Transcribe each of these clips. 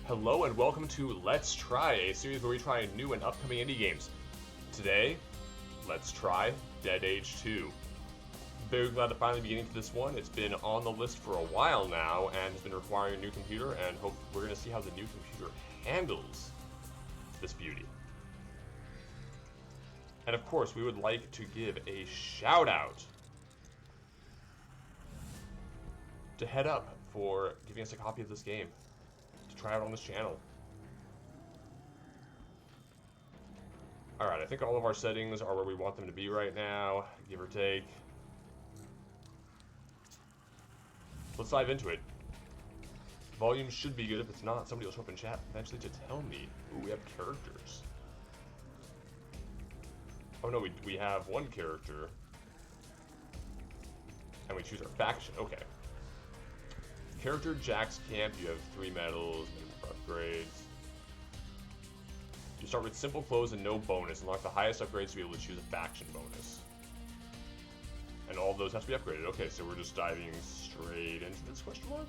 Hello and welcome to Let's Try, a series where we try new and upcoming indie games. Today, let's try Dead Age 2. Very glad to finally be getting to this one. It's been on the list for a while now and has been requiring a new computer, and hope we're going to see how the new computer handles this beauty. And of course, we would like to give a shout out to Head Up for giving us a copy of this game to try out on this channel. Alright, I think all of our settings are where we want them to be right now, give or take. Let's dive into it. Volume should be good. If it's not, somebody will show up in chat eventually to tell me. Ooh, we have characters. Oh no, we have one character. And we choose our faction. Okay. Character Jack's Camp, you have 3 medals, minimum for upgrades. You start with simple clothes and no bonus. Unlock the highest upgrades to be able to choose a faction bonus. And all of those have to be upgraded. Okay, so we're just diving straight into this question mark?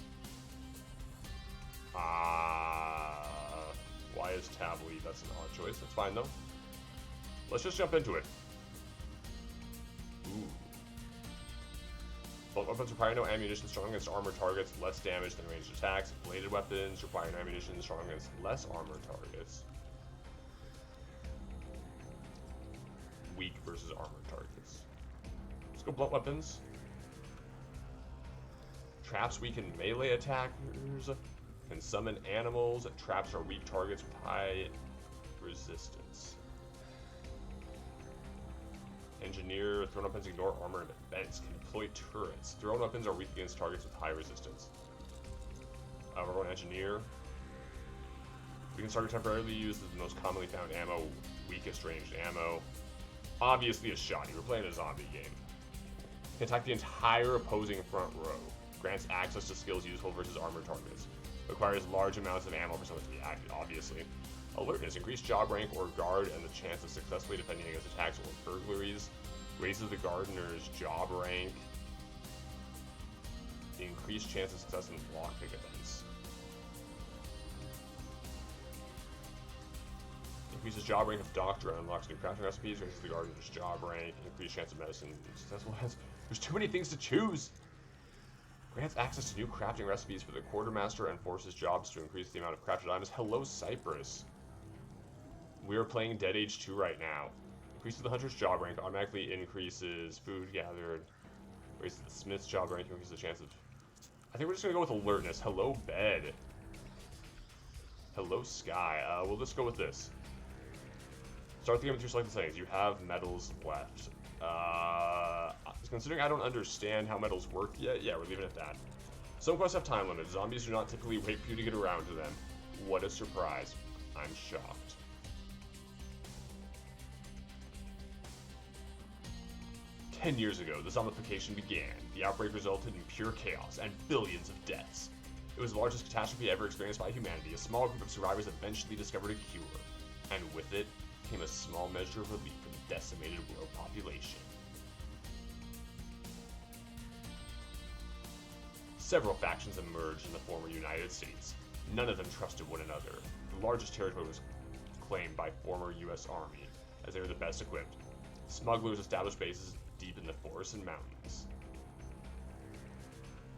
Why is tab lead? That's an odd choice. That's fine though. Let's just jump into it. Ooh. Bolt weapons require no ammunition, strong against armored targets, less damage than ranged attacks. Bladed weapons require no ammunition, strong against less armored targets. Weak versus armored targets. Let's go blunt weapons. Traps weaken melee attackers. Can summon animals. Traps are weak targets with high resistance. Engineer, thrown weapons ignore armor and defense. Can deploy turrets. Thrown weapons are weak against targets with high resistance. We're going Engineer. Weakens target temporarily, uses the most commonly found ammo, weakest ranged ammo. Obviously a shotty. We're playing a zombie game. Can attack the entire opposing front row. Grants access to skills useful versus armored targets. Requires large amounts of ammo for someone to be active, obviously. Alertness, increased job rank or guard and the chance of successfully defending against attacks or burglaries. Raises the gardener's job rank. Increased chance of success in lockpick events. Increases job rank of doctor and unlocks new crafting recipes. Raises the gardener's job rank. Increased chance of medicine successful events. There's too many things to choose! Grants access to new crafting recipes for the quartermaster and forces jobs to increase the amount of crafted items. Hello, Cyprus. We are playing Dead Age 2 right now. Increases the hunter's job rank, automatically increases food gathered. Raises the smith's job rank, increases the chance of... I think we're just going to go with alertness. Hello, bed. Hello, sky. We'll just go with this. Start the game with your selected settings. You have medals left. Considering I don't understand how medals work yet, yeah, we're leaving it at that. Some quests have time limits. Zombies do not typically wait for you to get around to them. What a surprise. I'm shocked. "10 years ago, the zombification began. The outbreak resulted in pure chaos and billions of deaths. It was the largest catastrophe ever experienced by humanity. A small group of survivors eventually discovered a cure, and with it came a small measure of relief for the decimated world population. Several factions emerged in the former United States. None of them trusted one another. The largest territory was claimed by former U.S. Army, as they were the best equipped. Smugglers established bases deep in the forests and mountains.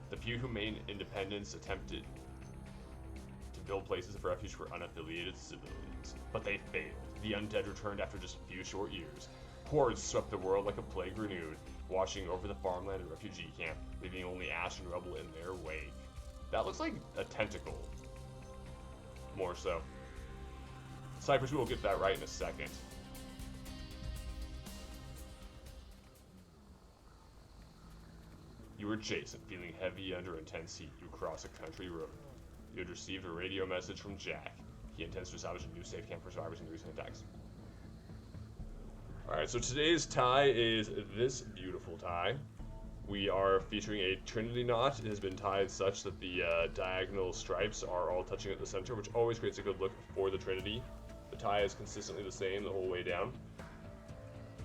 The few who maintained independence attempted to build places of refuge for unaffiliated civilians, but they failed. The undead returned after just a few short years. Hordes swept the world like a plague renewed, washing over the farmland and refugee camp, leaving only ash and rubble in their wake." That looks like a tentacle. More so. Cypress, we will get that right in a second. You were Jason, feeling heavy under intense heat. You cross a country road. You had received a radio message from Jack. He intends to establish a new safe camp for survivors in the recent attacks. Alright, so today's tie is this beautiful tie. We are featuring a Trinity knot. It has been tied such that the diagonal stripes are all touching at the center, which always creates a good look for the Trinity. The tie is consistently the same the whole way down.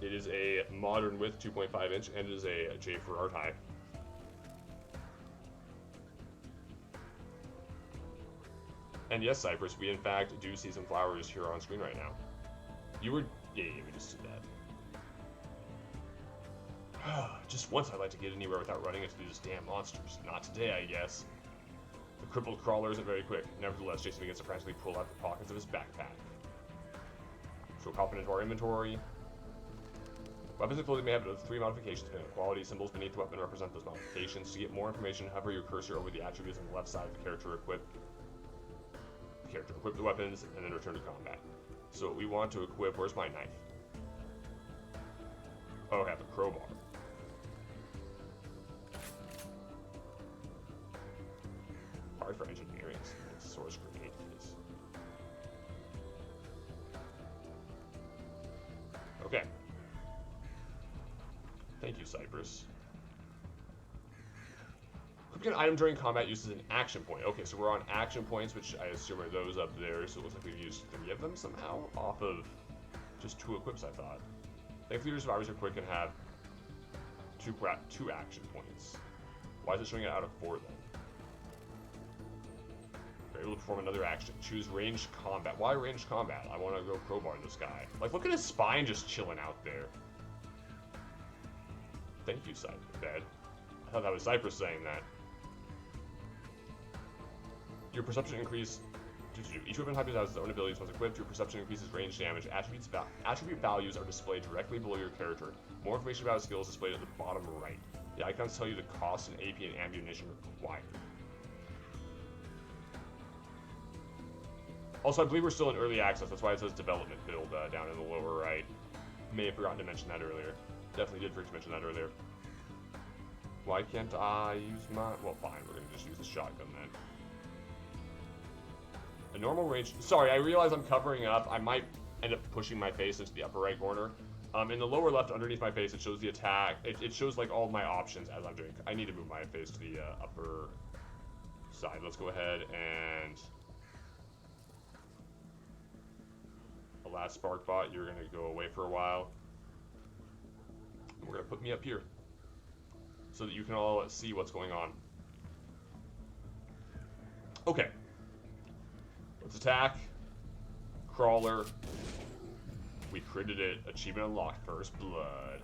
It is a modern width, 2.5 inch, and it is a J for our tie. And yes, Cypress, we in fact do see some flowers here on screen right now. You were... Yeah, we just did that. Just once I'd like to get anywhere without running into these damn monsters. Not today, I guess. The crippled crawler isn't very quick. Nevertheless, Jason begins to frantically pull out the pockets of his backpack. So hop into our inventory. Weapons and clothing may have 3 modifications depending on quality. Symbols beneath the weapon represent those modifications. To get more information, hover your cursor over the attributes on the left side of the character equip the weapons, and then return to combat. So we want to equip, where's my knife? Oh, I have a crowbar. Hard for engineering, source grenade case. Okay. Thank you, Cypress. Equipping an item during combat uses an action point. Okay, so we're on action points, which I assume are those up there, so it looks like we've used 3 of them somehow, off of just 2 equips, I thought. Thankfully, your survivors are quick and have 2 action points. Why is it showing it out of 4 then? You're able to perform another action. Choose ranged combat. Why ranged combat? I want to go crowbar this guy. Like, look at his spine just chilling out there. Thank you, Cypress. Bed. I thought that was Cypress saying that. Your perception increase. Each weapon type has its own abilities. Once equipped, your perception increases range damage. Attribute values are displayed directly below your character. More information about skills is displayed at the bottom right. The icons tell you the cost and AP and ammunition required. Also, I believe we're still in early access. That's why it says development build down in the lower right. May have forgotten to mention that earlier. Definitely did forget to mention that earlier. Why can't I use my... Well, fine. We're going to just use the shotgun then. A normal range... Sorry, I realize I'm covering up. I might end up pushing my face into the upper right corner. In the lower left, underneath my face, it shows the attack. It shows, like, all my options as I'm doing... I need to move my face to the upper side. Let's go ahead and... Alas, Sparkbot, you're going to go away for a while. We're going to put me up here so that you can all see what's going on. Okay. Let's attack. Crawler. We critted it. Achievement unlocked. First blood.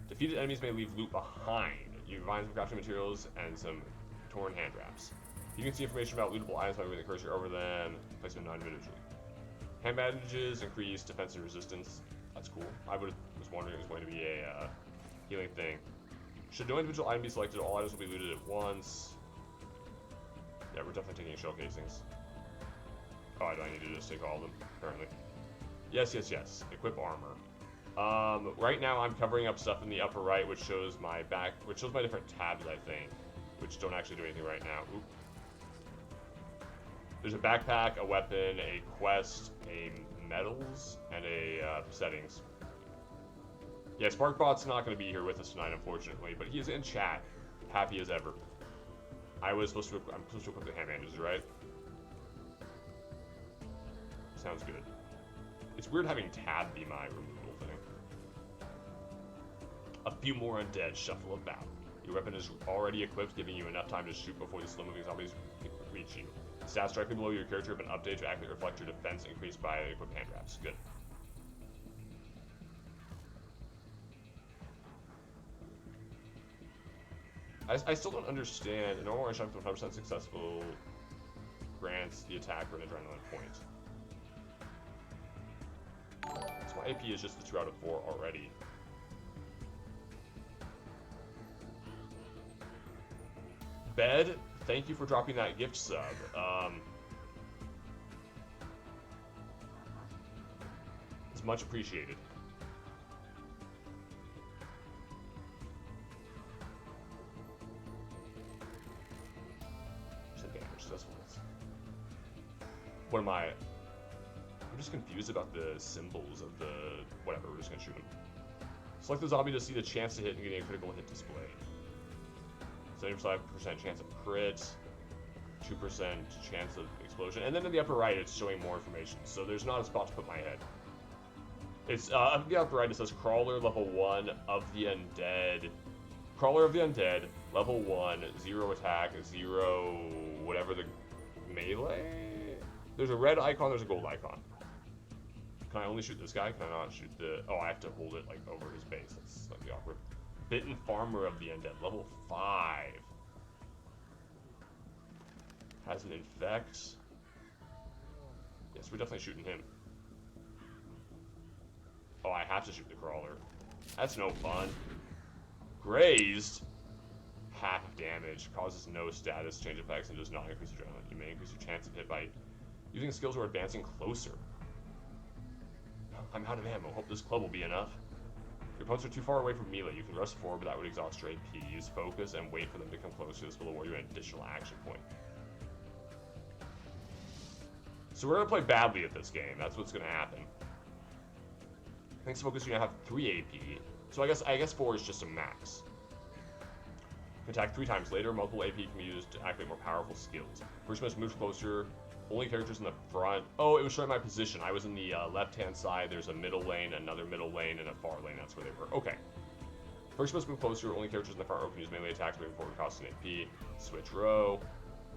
Defeated enemies may leave loot behind. You find some crafting materials and some torn hand wraps. You can see information about lootable items by moving the cursor over them. Place them non-individually. Hand bandages increase defense and resistance. That's cool. I was wondering it was going to be a healing thing. Should no individual item be selected, all items will be looted at once. Yeah, we're definitely taking shell casings. Oh, do I need to just take all of them, apparently? Yes, yes, yes. Equip armor. Right now I'm covering up stuff in the upper right, which shows my different tabs, I think, which don't actually do anything right now. Oop. There's a backpack, a weapon, a quest, a medals, and a settings. Yeah, Sparkbot's not going to be here with us tonight, unfortunately, but he is in chat, happy as ever. I'm supposed to equip the hand bandages, right? Sounds good. It's weird having tab be my removal thing. A few more undead shuffle about. Your weapon is already equipped, giving you enough time to shoot before the slow-moving zombies reach you. Stats directly below your character have been updated to accurately reflect your defense increased by equipped hand wraps. Good. I still don't understand. A normal range shot with 100% successful grants the attacker an adrenaline point. So my AP is just the 2 out of 4 already. Bed, thank you for dropping that gift sub. It's much appreciated. What am I? I'm just confused about the symbols of the whatever. We're just gonna shoot him. Select the zombie to see the chance to hit and getting a critical hit display. 75% chance of crit, 2% chance of explosion, and then in the upper right it's showing more information. So there's not a spot to put my head. It's up in the upper right. It says Crawler level 1 of the Undead. Crawler of the Undead level 1, 0 attack, 0 whatever the melee. There's a red icon, there's a gold icon. Can I only shoot this guy? Can I not shoot the... Oh, I have to hold it, like, over his base. That's slightly awkward. Bitten Farmer of the Undead, level 5. Has an infect. Yes, we're definitely shooting him. Oh, I have to shoot the crawler. That's no fun. Grazed. Half damage. Causes no status change effects and does not increase adrenaline. You may increase your chance of hit by using skills or advancing closer. I'm out of ammo. Hope this club will be enough. Your opponents are too far away from melee. You can rush forward, but that would exhaust your AP. Use focus and wait for them to come closer. This will award you an additional action point. So we're going to play badly at this game. That's what's going to happen. Thanks to focus, you're going to have 3 AP. So I guess 4 is just a max. Attack 3 times later. Multiple AP can be used to activate more powerful skills. First must move closer. Only characters in the front. Oh, it was showing my position. I was in the left-hand side. There's a middle lane, another middle lane, and a far lane. That's where they were. Okay. First must move closer. Only characters in the front row can use melee attacks moving forward, costing AP. Switch row.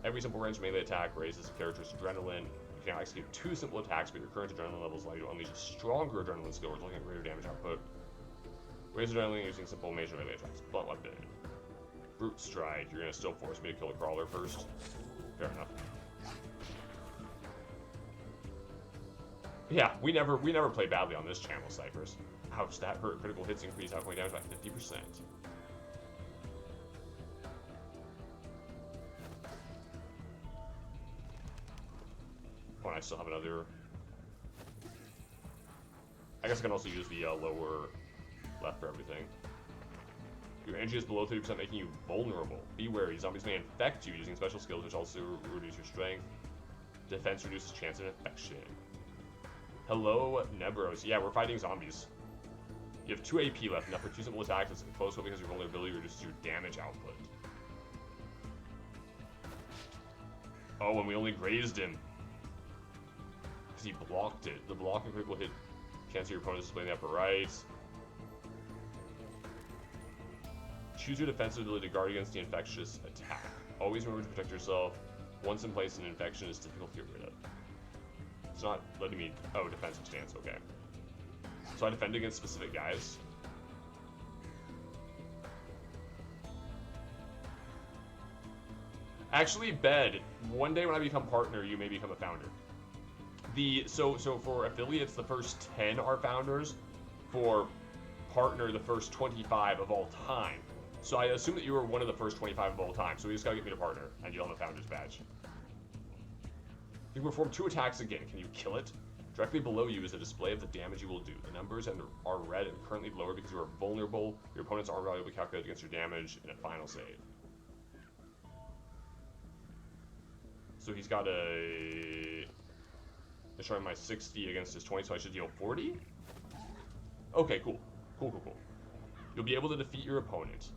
Every simple range melee attack raises a character's adrenaline. You can execute 2 simple attacks, but your current adrenaline levels allow you to unleash a stronger adrenaline skill, resulting in greater damage output. Raise adrenaline using simple major melee attacks. Blunt weapon. Brute strike. You're gonna still force me to kill the crawler first. Fair enough. Yeah, we never play badly on this channel, Cyphers. Ouch, that hurt. Critical hits increase outgoing damage by 50%. Oh, and I still have another... I guess I can also use the lower left for everything. Your energy is below 30%, making you vulnerable. Be wary. Zombies may infect you using special skills, which also reduce your strength. Defense reduces chance of infection. Hello, Nebros. Yeah, we're fighting zombies. You have 2 AP left, enough for 2 simple attacks. It's close because your vulnerability reduces your damage output. Oh, and we only grazed him. Because he blocked it. The block and critical hit cancel your opponent's display in the upper right. Choose your defensive ability to guard against the infectious attack. Always remember to protect yourself. Once in place, an infection is difficult to get rid of. It's not letting me... Oh, defensive stance, okay. So I defend against specific guys. Actually, Bed, one day when I become partner, you may become a founder. So for affiliates, the first 10 are founders. For partner, the first 25 of all time. So I assume that you were one of the first 25 of all time. So we just gotta get me to partner, and you'll have a founder's badge. You can perform 2 attacks again. Can you kill it? Directly below you is a display of the damage you will do. The numbers are red and currently lower because you are vulnerable. Your opponent's armor value will be calculated against your damage in a final save. So he's got a... They're showing my 60 against his 20, so I should deal 40? Okay, cool. Cool. You'll be able to defeat your opponent.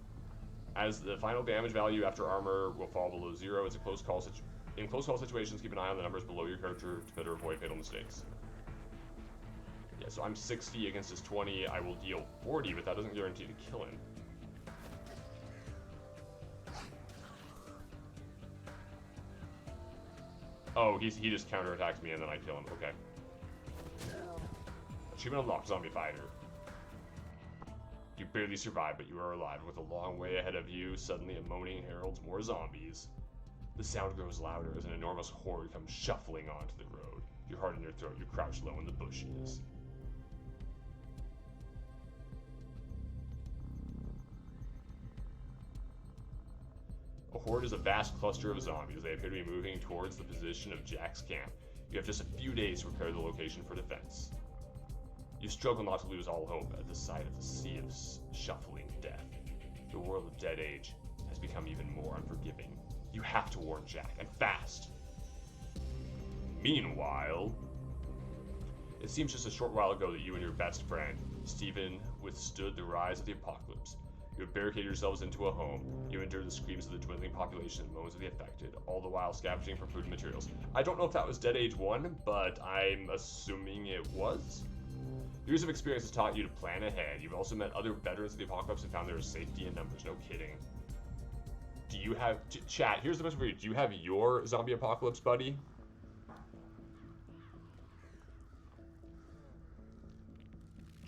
As the final damage value after armor will fall below 0, it's a close call situation. In close call situations, keep an eye on the numbers below your character to better avoid fatal mistakes. Yeah, so I'm 60 against his 20. I will deal 40, but that doesn't guarantee to kill him. Oh, he just counterattacks me and then I kill him. Okay. Achievement unlocked, Zombie Fighter. You barely survived, but you are alive. With a long way ahead of you, suddenly a moaning heralds more zombies. The sound grows louder as an enormous horde comes shuffling onto the road. Your heart in your throat, you crouch low in the bushes. A horde is a vast cluster of zombies. They appear to be moving towards the position of Jack's camp. You have just a few days to prepare the location for defense. You struggle not to lose all hope at the sight of the sea of shuffling death. The world of Dead Age has become even more unforgiving. You have to warn Jack, and fast! Meanwhile, it seems just a short while ago that you and your best friend, Stephen, withstood the rise of the apocalypse. You have barricaded yourselves into a home. You endured the screams of the dwindling population and moans of the affected, all the while scavenging for food and materials. I don't know if that was Dead Age 1, but I'm assuming it was. Years of experience has taught you to plan ahead. You've also met other veterans of the apocalypse and found there is safety in numbers. No kidding. Do you have... Chat, here's the question for you. Do you have your zombie apocalypse buddy?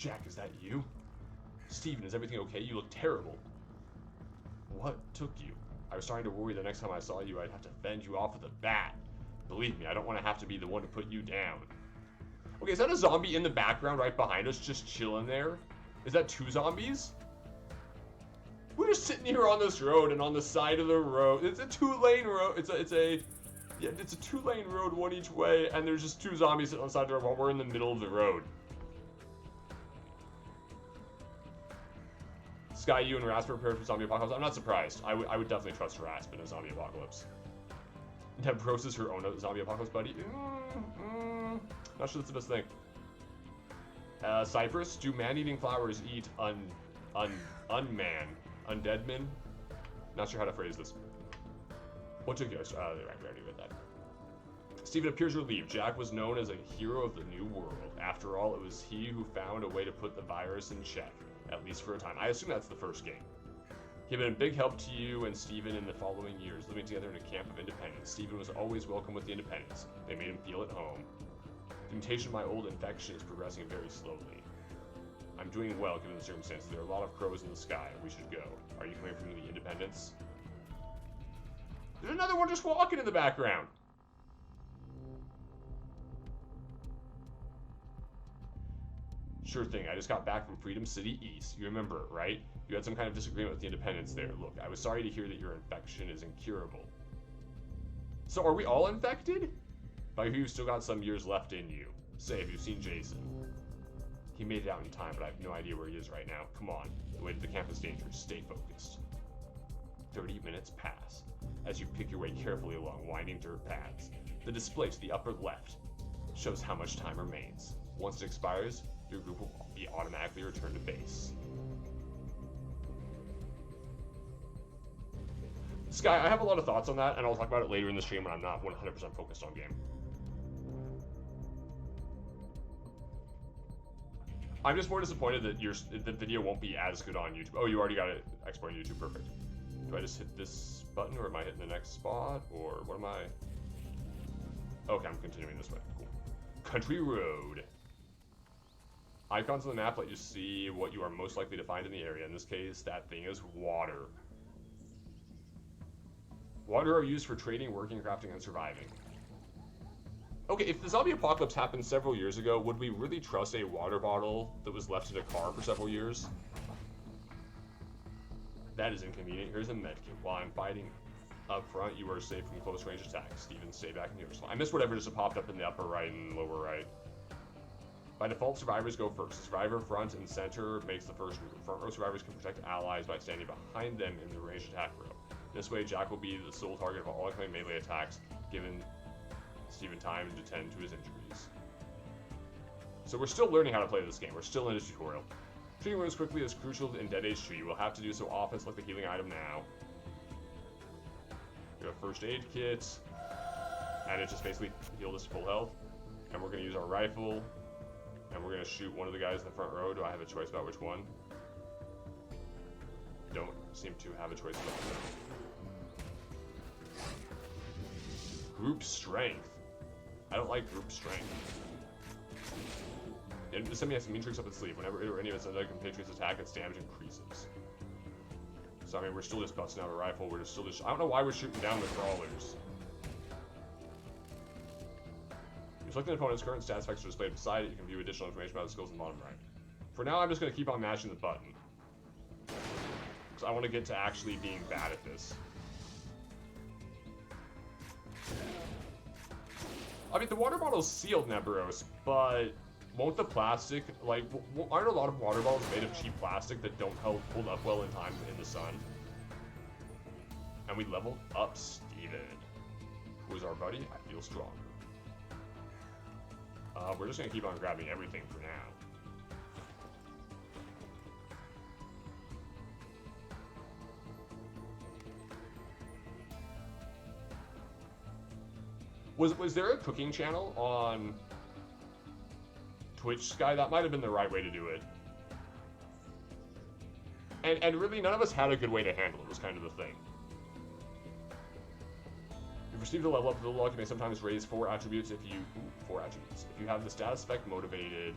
Jack, is that you? Steven, is everything okay? You look terrible. What took you? I was starting to worry the next time I saw you I'd have to fend you off with a bat. Believe me, I don't want to have to be the one to put you down. Okay, is that a zombie in the background right behind us just chilling there? Is that 2 zombies? We're just sitting here on this road, and on the side of the road, it's a 2-lane road. It's a 2-lane road, one each way, and there's just 2 zombies sitting on the side of the road while we're in the middle of the road. Sky, you and Rasp are prepared for zombie apocalypse. I'm not surprised. I would definitely trust Rasp in a zombie apocalypse. Nebros is her own zombie apocalypse buddy. Not sure that's the best thing. Cypress, do man-eating flowers eat undead men? Not sure how to phrase this. What took you? I already read that. Steven appears relieved. Jack was known as a hero of the New World. After all, it was he who found a way to put the virus in check, at least for a time. I assume that's the first game. He had been a big help to you and Steven in the following years, living together in a camp of independents. Steven was always welcome with the independents. They made him feel at home. The mutation of my old infection is progressing very slowly. I'm doing well given the circumstances. There are a lot of crows in the sky. We should go. Are you coming from the independents? There's another one just walking in the background. Sure thing. I just got back from Freedom City East. You remember it, right? You had some kind of disagreement with the independents there. Look, I was sorry to hear that your infection is incurable. So are we all infected? But I hear you've still got some years left in you. Say, have you seen Jason? He made it out in time, but I have no idea where he is right now. Come on. The way to the camp is dangerous. Stay focused. 30 minutes pass as you pick your way carefully along winding dirt paths. The display to the upper left shows how much time remains. Once it expires, your group will be automatically returned to base. Sky, I have a lot of thoughts on that, and I'll talk about it later in the stream when I'm not 100% focused on game. I'm just more disappointed that the video won't be as good on YouTube. Oh, you already got it exporting YouTube, perfect. Do I just hit this button, or am I hitting the next spot, or what am I? Okay, I'm continuing this way, cool. Country Road. Icons on the map let you see what you are most likely to find in the area. In this case, that thing is water. Water are used for trading, working, crafting, and surviving. Okay, if the zombie apocalypse happened several years ago, would we really trust a water bottle that was left in a car for several years? That is inconvenient. Here's a medkit. While I'm fighting up front, you are safe from close range attacks. Steven, stay back in your spot. I missed whatever just popped up in the upper right and lower right. By default, survivors go first. Survivor front and center makes the first move. Front row survivors can protect allies by standing behind them in the ranged attack row. This way, Jack will be the sole target of all incoming melee attacks, giving Steven time to tend to his injuries. So we're still learning how to play this game. We're still in a tutorial. Treating wounds quickly is crucial in Dead Age 2. You will have to do so often. Select the healing item now. We have a first aid kit, and it just basically healed us to full health. And we're going to use our rifle, and we're going to shoot one of the guys in the front row. Do I have a choice about which one? Don't seem to have a choice about that. Group strength. I don't like group strength. This enemy has some mean tricks up its sleeve. Whenever it or any of its other compatriots attack, its damage increases. So I mean, we're still just busting out a rifle. We're just still just. I don't know why we're shooting down the crawlers. You select an opponent's current stats effects are displayed beside it. You can view additional information about the skills in the bottom right. For now, I'm just going to keep on mashing the button, because I want to get to actually being bad at this. I mean, the water bottle's sealed, Nebros, but won't the plastic, like, aren't a lot of water bottles made of cheap plastic that don't hold up well in time in the sun? And we leveled up Steven, who is our buddy. I feel stronger. We're just going to keep on grabbing everything for now. Was there a cooking channel on Twitch, Sky? That might have been the right way to do it. And really, none of us had a good way to handle it, was kind of the thing. You've received a level up. The log you may sometimes raise 4 attributes if you... 4 attributes. If you have the status effect motivated...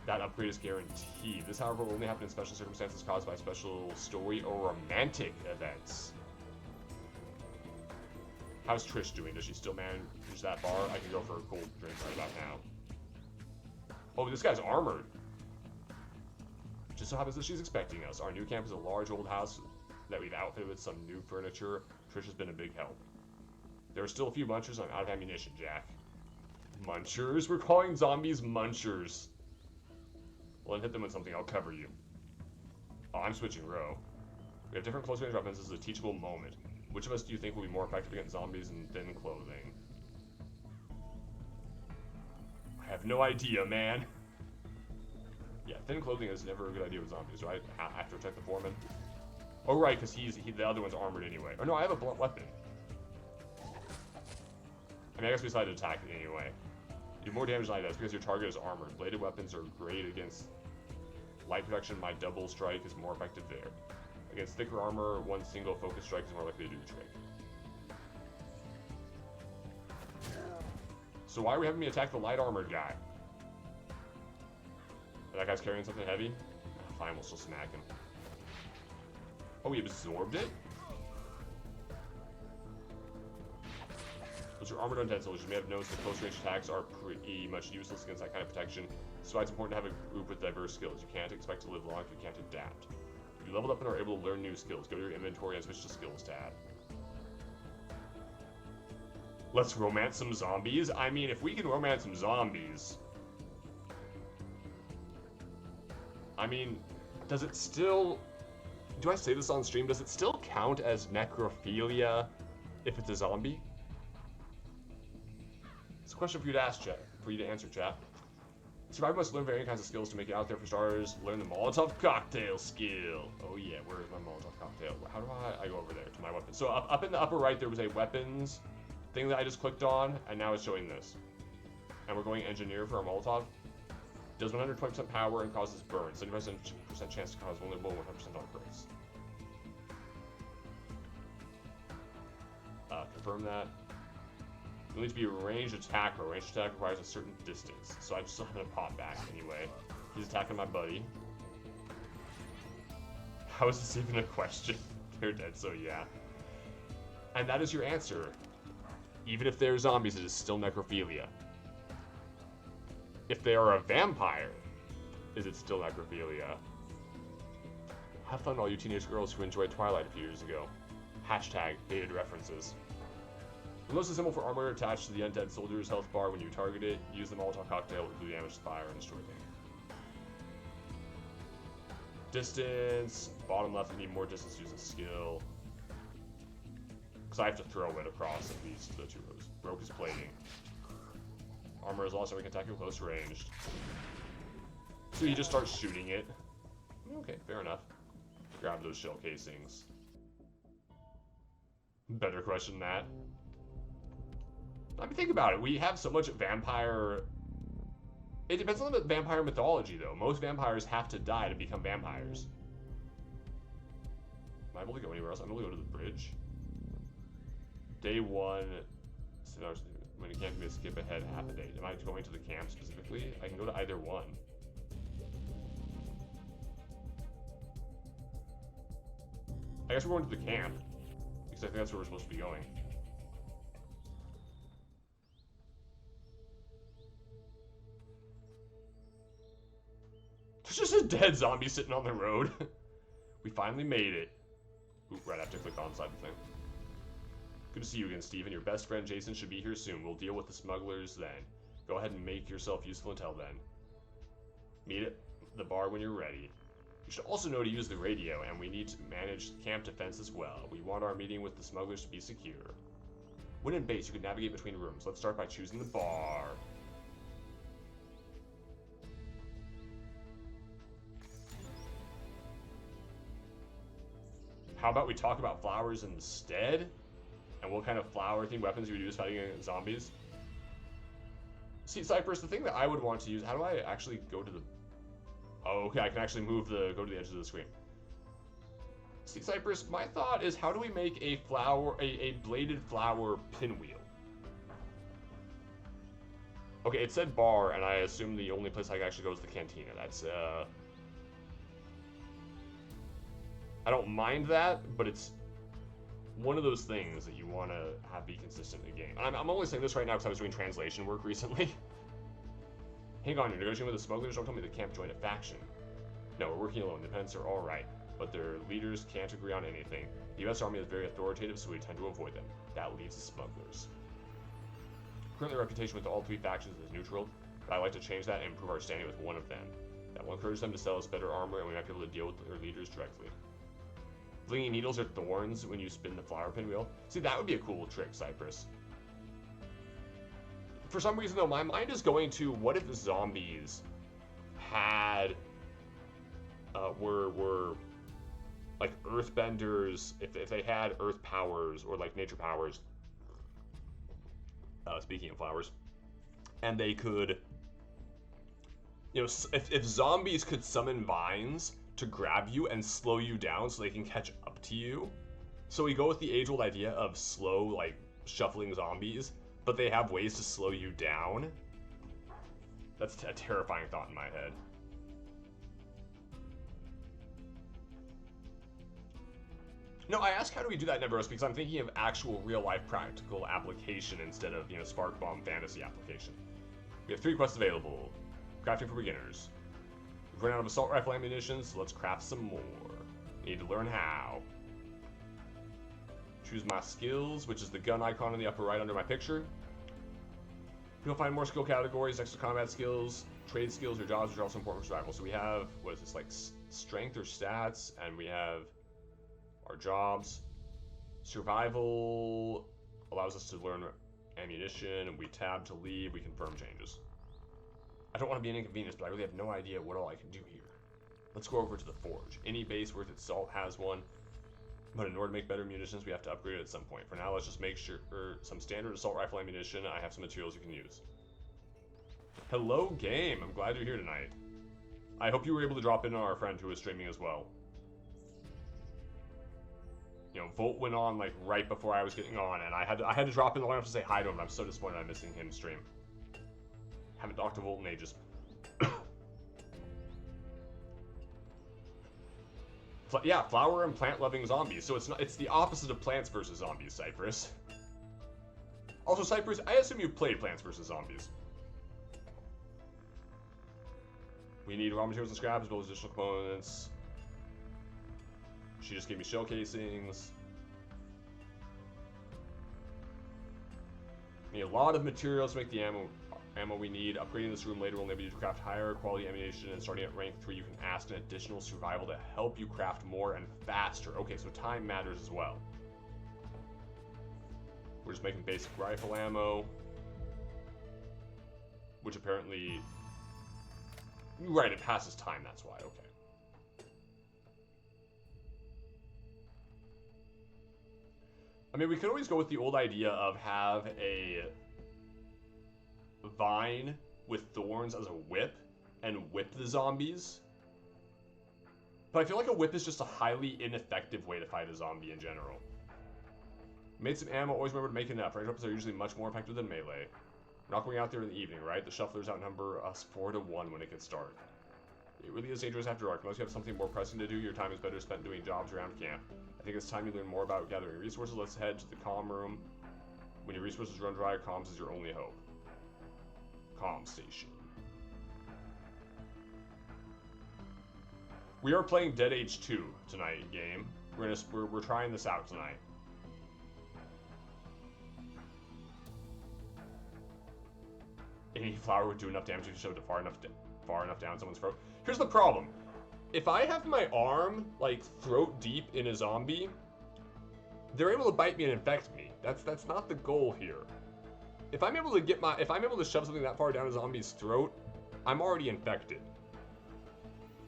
That upgrade is guaranteed. This, however, will only happen in special circumstances caused by special story or romantic events. How's Trish doing? Does she still manage that bar? I can go for a cold drink right about now. Oh, this guy's armored. Just so happens that she's expecting us. Our new camp is a large old house that we've outfitted with some new furniture. Trish has been a big help. There are still a few munchers, and I'm out of ammunition, Jack. Munchers? We're calling zombies munchers. Well, then hit them with something. I'll cover you. Oh, I'm switching row. We have different close-range weapons. This is a teachable moment. Which of us do you think will be more effective against zombies in thin clothing? I have no idea, man. Yeah, thin clothing is never a good idea with zombies, right? I have to protect the foreman. Oh, right, because the other one's armored anyway. Oh, no, I have a blunt weapon. I mean, I guess we decided to attack it anyway. You do more damage than I do. That's because your target is armored. Bladed weapons are great against light protection. My double strike is more effective there. Against thicker armor, one single focus strike is more likely to do the trick. So why are we having me attack the light armored guy? That guy's carrying something heavy? Fine, we'll still smack him. Oh, he absorbed it? Those are armored undead soldiers. You may have noticed that close range attacks are pretty much useless against that kind of protection. So it's important to have a group with diverse skills. You can't expect to live long if you can't adapt. If you leveled up and are able to learn new skills, go to your inventory and switch to skills tab. Let's romance some zombies? I mean, if we can romance some zombies... I mean, does it still... Do I say this on stream? Does it still count as necrophilia if it's a zombie? It's a question for you to ask, chat. For you to answer, chat. Survivor must learn varying kinds of skills to make it out there. For starters, learn the Molotov cocktail skill. Oh yeah, where is my Molotov cocktail? How do I go over there to my weapons? So up in the upper right, there was a weapons thing that I just clicked on, and now it's showing this. And we're going engineer for our Molotov. Does 120% power and causes burn. 70% chance to cause vulnerable, 100% on breaks. Confirm that. You need to be a ranged attacker. Ranged attack requires a certain distance. So I'm still gonna pop back anyway. He's attacking my buddy. How is this even a question? They're dead, so yeah. And that is your answer. Even if they're zombies, it is still necrophilia. If they are a vampire, is it still necrophilia? Have fun, all you teenage girls who enjoyed Twilight a few years ago. Hashtag dated references. Unless a symbol for armor attached to the undead soldier's health bar when you target it, use the Molotov cocktail to do damage to fire and destroy things. Distance, bottom left, I need more distance to use a skill. Because I have to throw it across at least the two rows. Broke his plating. Armor is also we can attack you close ranged. So he just starts shooting it. Okay, fair enough. Grab those shell casings. Better question than that. I mean, think about it. We have so much vampire... It depends on the vampire mythology, though. Most vampires have to die to become vampires. Am I able to go anywhere else? I'm able to go to the bridge. Day 1... When you can't skip ahead half a day. Am I going to the camp specifically? I can go to either one. I guess we're going to the camp. Because I think that's where we're supposed to be going. There's just a dead zombie sitting on the road. We finally made it. Oop, right, I have to click on inside the thing. Good to see you again, Steven. Your best friend Jason should be here soon. We'll deal with the smugglers then. Go ahead and make yourself useful until then. Meet at the bar when you're ready. You should also know to use the radio, and we need to manage camp defense as well. We want our meeting with the smugglers to be secure. When in base, you can navigate between rooms. Let's start by choosing the bar. How about we talk about flowers instead? And what kind of flower-themed weapons you would use fighting against zombies? See, Cypress, the thing that I would want to use... How do I actually go to the... Oh, okay, I can actually go to the edge of the screen. See, Cypress, my thought is how do we make a bladed flower pinwheel? Okay, it said bar, and I assume the only place I can actually go is the cantina. That's, I don't mind that, but it's one of those things that you want to have be consistent in the game. And I'm only saying this right now because I was doing translation work recently. Hang on, you're negotiating with the smugglers? Don't tell me they can't join a faction. No, we're working alone. The Independents are alright, but their leaders can't agree on anything. The U.S. Army is very authoritative, so we tend to avoid them. That leaves the smugglers. Currently, our reputation with all three factions is neutral, but I'd like to change that and improve our standing with one of them. That will encourage them to sell us better armor, and we might be able to deal with their leaders directly. Flinging needles or thorns when you spin the flower pinwheel. See, that would be a cool trick, Cypress. For some reason, though, my mind is going to, what if the zombies had, were like earthbenders, if they had earth powers or like nature powers, speaking of flowers, and they could, you know, if zombies could summon vines to grab you and slow you down so they can catch up to you. So we go with the age-old idea of slow, like, shuffling zombies, but they have ways to slow you down. That's a terrifying thought in my head. No, I ask how do we do that in Everose because I'm thinking of actual real-life practical application instead of, you know, Spark Bomb fantasy application. We have 3 quests available. Crafting for beginners. We've run out of assault rifle ammunition, so let's craft some more. Need to learn how. Choose my skills, which is the gun icon in the upper right under my picture. You'll find more skill categories next to combat skills, trade skills, or jobs, which are also important for survival. So we have, what is this, like strength or stats, and we have our jobs. Survival allows us to learn ammunition, and we tab to leave, we confirm changes. I don't want to be an inconvenience, but I really have no idea what all I can do here. Let's go over to the forge. Any base worth its salt has one, but in order to make better munitions, we have to upgrade it at some point. For now, let's just make sure some standard assault rifle ammunition. I have some materials you can use. Hello, game. I'm glad you're here tonight. I hope you were able to drop in on our friend who was streaming as well. You know, Volt went on like right before I was getting on, and I had to drop in long enough to say hi to him. I'm so disappointed I'm missing him stream. Haven't talked to Volt in ages. Yeah, flower and plant-loving zombies. So it's the opposite of Plants vs. Zombies, Cypress. Also, Cypress, I assume you played Plants vs. Zombies. We need raw materials and scraps, build additional components. She just gave me shell casings. We need a lot of materials to make the ammo we need. Upgrading this room later will enable you to craft higher quality ammunition, and starting at rank 3 you can ask an additional survival to help you craft more and faster. Okay, so time matters as well. We're just making basic rifle ammo, which apparently, right, it passes time, that's why. Okay. I mean, we could always go with the old idea of have a vine with thorns as a whip and whip the zombies. But I feel like a whip is just a highly ineffective way to fight a zombie in general. Made some ammo, always remember to make enough. Range weapons are usually much more effective than melee. We're not going out there in the evening, right? The shufflers outnumber us 4 to 1 when it gets dark. It really is dangerous after dark. Unless you have something more pressing to do, your time is better spent doing jobs around camp. I think it's time you learn more about gathering resources. Let's head to the comm room. When your resources run dry, comms is your only hope. Comm station. We are playing Dead Age 2 tonight, game. We're trying this out tonight. Any flower would do enough damage if you shoved it far enough down someone's throat. Here's the problem. If I have my arm like throat deep in a zombie, they're able to bite me and infect me. That's not the goal here. If I'm able to shove something that far down a zombie's throat, I'm already infected.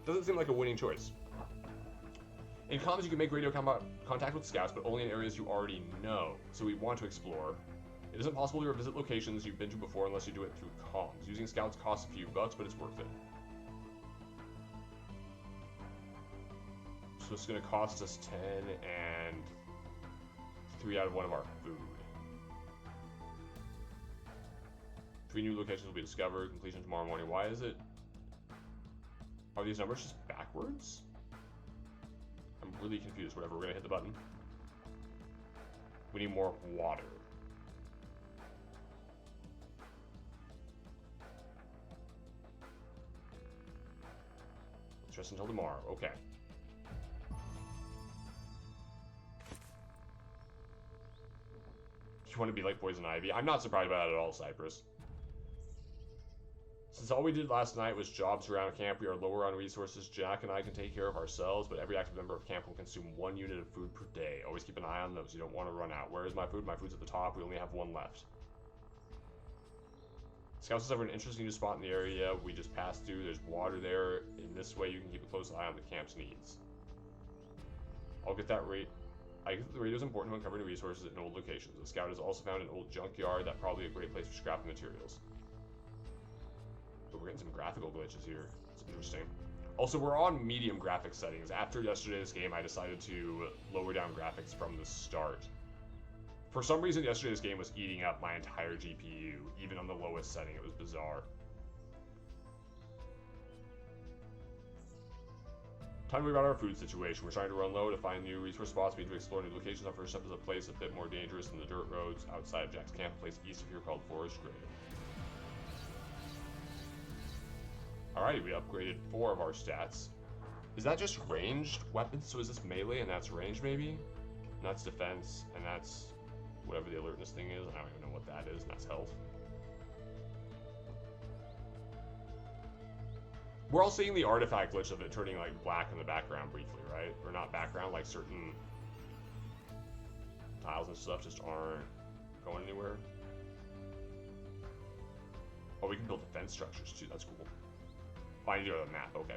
Doesn't seem like a winning choice. In comms, you can make radio contact with scouts, but only in areas you already know. So we want to explore. It isn't possible to revisit locations you've been to before unless you do it through comms. Using scouts costs a few bucks, but it's worth it. So it's going to cost us 10 and 3 out of 1 of our food. 3 new locations will be discovered. Completion tomorrow morning. Why is it? Are these numbers just backwards? I'm really confused. Whatever, we're gonna hit the button. We need more water. Just until tomorrow. Okay. You want to be like Poison Ivy? I'm not surprised by that at all, Cypress. Since all we did last night was jobs around camp, we are lower on resources. Jack and I can take care of ourselves, but every active member of camp will consume 1 unit of food per day. Always keep an eye on those. You don't want to run out. Where is my food? My food's at the top. We only have 1 left. Scouts discovered an interesting new spot in the area we just passed through. There's water there. In this way, you can keep a close eye on the camp's needs. I'll get that rate. I guess the radio is important when uncovering resources in old locations. The scout has also found an old junkyard. That's probably a great place for scrapping materials. But we're getting some graphical glitches here. It's interesting. Also, we're on medium graphics settings. After yesterday's game, I decided to lower down graphics from the start. For some reason, yesterday's game was eating up my entire GPU, even on the lowest setting. It was bizarre. Time to worry about our food situation. We're trying to run low to find new resource spots. We need to explore new locations. Our first step is a place a bit more dangerous than the dirt roads outside of Jack's camp, a place east of here called Forest Grave. Alrighty, we upgraded 4 of our stats. Is that just ranged weapons? So is this melee and that's range maybe? And that's defense, and that's whatever the alertness thing is. I don't even know what that is, and that's health. We're all seeing the artifact glitch of it turning like black in the background briefly, right? Or not background, like certain tiles and stuff just aren't going anywhere. Oh, we can build defense structures too, that's cool. Oh, I need to go to the map, okay.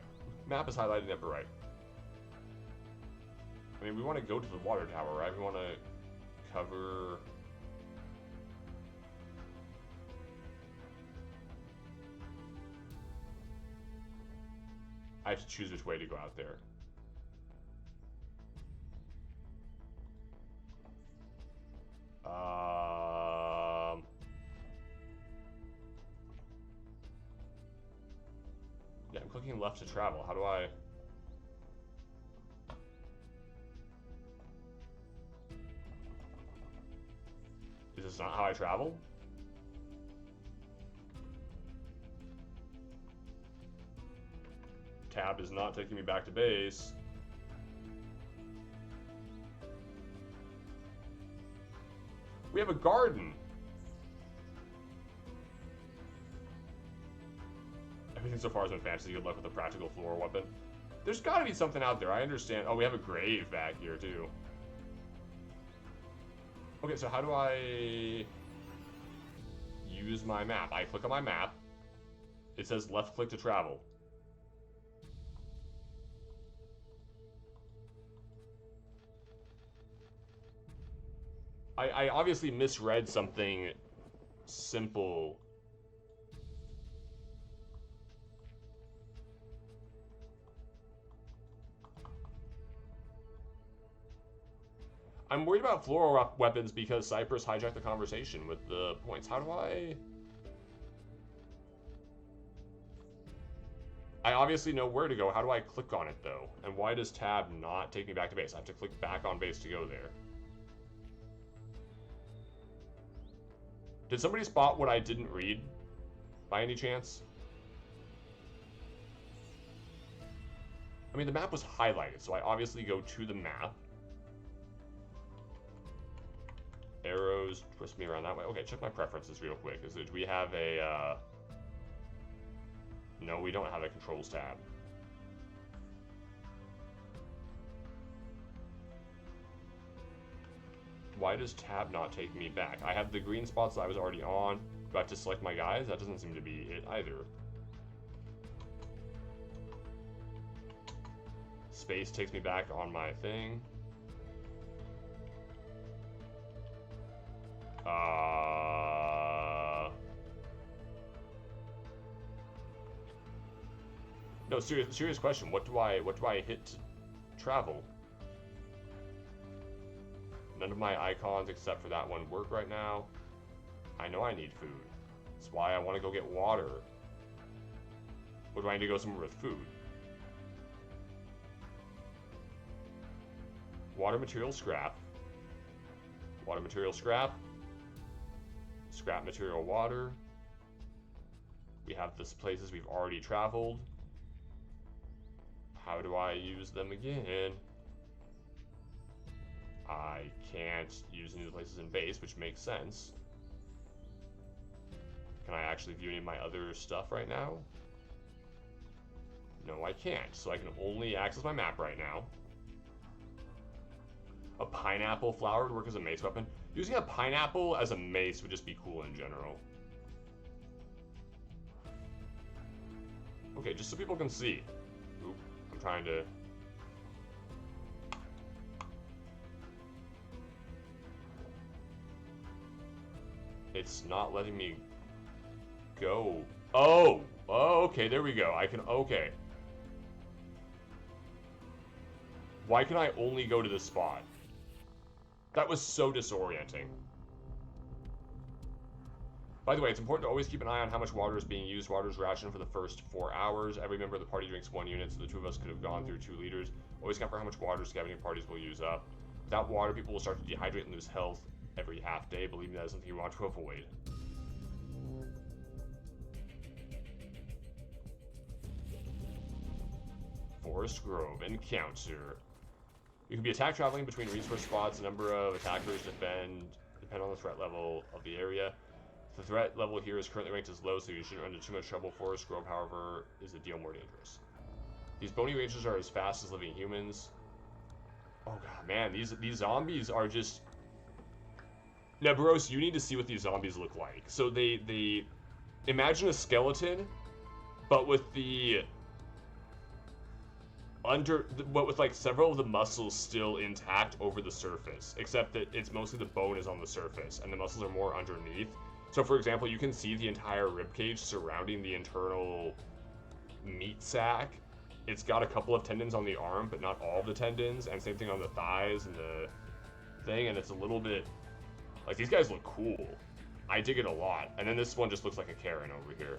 Map is highlighted in upper right. I mean, we want to go to the water tower, right? We want to cover... I have to choose which way to go out there. Yeah, I'm clicking left to travel. How do I... Is this not how I travel? Tab is not taking me back to base. We have a garden. Everything so far has been fantasy. Good luck with a practical floor weapon. There's got to be something out there. I understand. Oh, we have a grave back here too. Okay, so how do I use my map? I click on my map. It says left click to travel. I obviously misread something simple. I'm worried about floral weapons because Cypress hijacked the conversation with the points. How do I obviously know where to go. How do I click on it though? And why does tab not take me back to base? I have to click back on base to go there. Did somebody spot what I didn't read by any chance? I mean, the map was highlighted, so I obviously go to the map. Arrows twist me around that way. Okay, check my preferences real quick. Do we have a, no, we don't have a controls tab. Why does tab not take me back? I have the green spots that I was already on. Do I have to select my guys? That doesn't seem to be it either. Space takes me back on my thing. No, serious question. What do I hit to travel? None of my icons except for that one work right now. I know I need food. That's why I want to go get water. Or do I need to go somewhere with food? Water, material, scrap. Water, material, scrap. Scrap, material, water. We have these places we've already traveled. How do I use them again? I can't use any of the places in base, which makes sense. Can I actually view any of my other stuff right now? No, I can't. So I can only access my map right now. A pineapple flower would work as a mace weapon. Using a pineapple as a mace would just be cool in general. Okay, just so people can see. Oop, I'm trying to... It's not letting me go. Oh! Oh, okay, there we go. I can... Okay. Why can I only go to this spot? That was so disorienting. By the way, it's important to always keep an eye on how much water is being used. Water is rationed for the first 4 hours. Every member of the party drinks 1 unit, so the 2 of us could have gone through 2 liters. Always count for how much water scavenging parties will use up. Without water, people will start to dehydrate and lose health every half day. Believe me, that is something you want to avoid. Forest Grove Encounter. You can be attacked traveling between resource spots. The number of attackers depend on the threat level of the area. The threat level here is currently ranked as low, so you shouldn't run into too much trouble. Forest Grove, however, is a deal more dangerous. These bony rangers are as fast as living humans. Oh god, man, these zombies are just... Now, Bros, you need to see what these zombies look like. So they imagine a skeleton, but with the... but with like several of the muscles still intact over the surface, except that it's mostly the bone is on the surface and the muscles are more underneath. So for example, you can see the entire ribcage surrounding the internal meat sac. It's got a couple of tendons on the arm, but not all of the tendons, and same thing on the thighs and the thing, and it's a little bit like, these guys look cool. I dig it a lot. And then this one just looks like a Karen over here.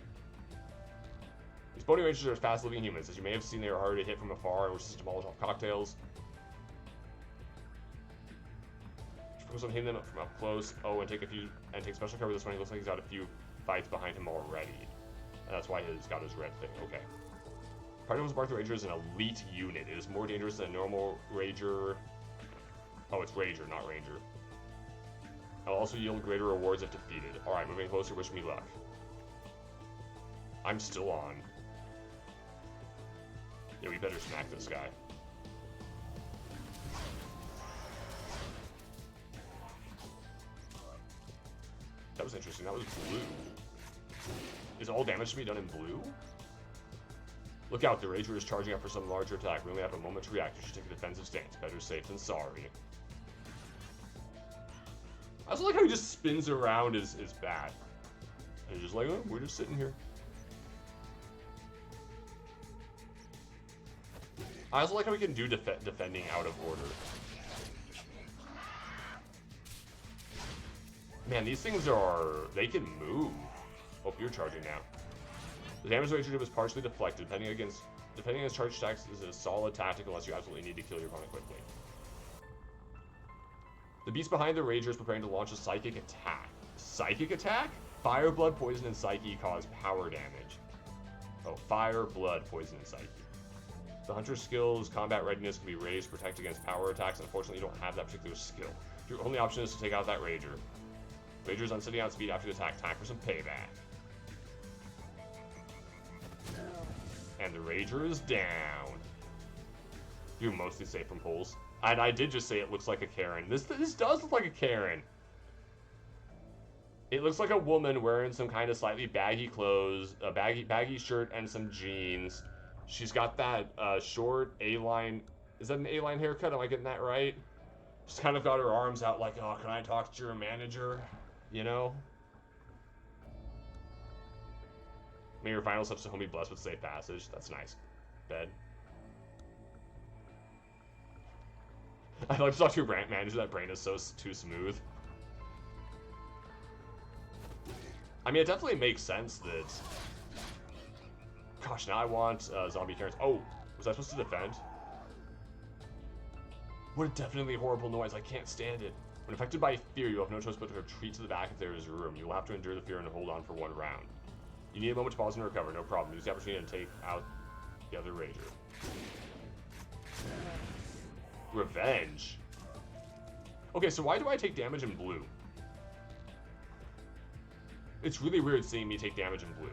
These bony rangers are fast-living humans. As you may have seen, they are harder to hit from afar and resist Molotov cocktails. Focus on hitting them from up close. Oh, and take special cover with this one. He looks like he's got a few fights behind him already, and that's why he's got his red thing. Okay. Particles Barth Ranger is an elite unit. It is more dangerous than a normal Ranger. Oh, it's Ranger, not Ranger. I'll also yield greater rewards if defeated. Alright, moving closer. Wish me luck. I'm still on. Yeah, we better smack this guy. That was interesting. That was blue. Is all damage to be done in blue? Look out, the Ranger is charging up for some larger attack. We only have a moment to react. You should take a defensive stance. Better safe than sorry. I also like how he just spins around his bat. And he's just like, oh, we're just sitting here. I also like how we can do defending out of order. Man, these things they can move. Oh, you're charging now. The damage Ranger did was partially deflected. Defending against charge attacks is a solid tactic unless you absolutely need to kill your opponent quickly. The beast behind the Ranger is preparing to launch a psychic attack. Psychic attack? Fire, blood, poison, and psyche cause power damage. Oh, fire, blood, poison, and psyche. The hunter's skills, combat readiness can be raised to protect against power attacks. Unfortunately, you don't have that particular skill. Your only option is to take out that Ranger. Ranger's on sitting out speed after the attack. Time for some payback. And the Ranger is down. You're mostly safe from pulls. And I did just say it looks like a Karen. This does look like a Karen. It looks like a woman wearing some kind of slightly baggy clothes, a baggy shirt, and some jeans. She's got that short A-line. Is that an A-line haircut? Am I getting that right? She's kind of got her arms out like, oh, can I talk to your manager? You know? May your final steps to home be blessed with safe passage. That's nice. Bed. I like to talk to your brand manager. That brain is so too smooth. I mean, it definitely makes sense that... Gosh, now I want zombie Karens. Oh, was I supposed to defend? What a definitely horrible noise. I can't stand it. When affected by fear, you have no choice but to retreat to the back if there is room. You will have to endure the fear and hold on for one round. You need a moment to pause and recover. No problem. Use the opportunity to take out the other rager. Revenge. Okay, so why do I take damage in blue? It's really weird seeing me take damage in blue.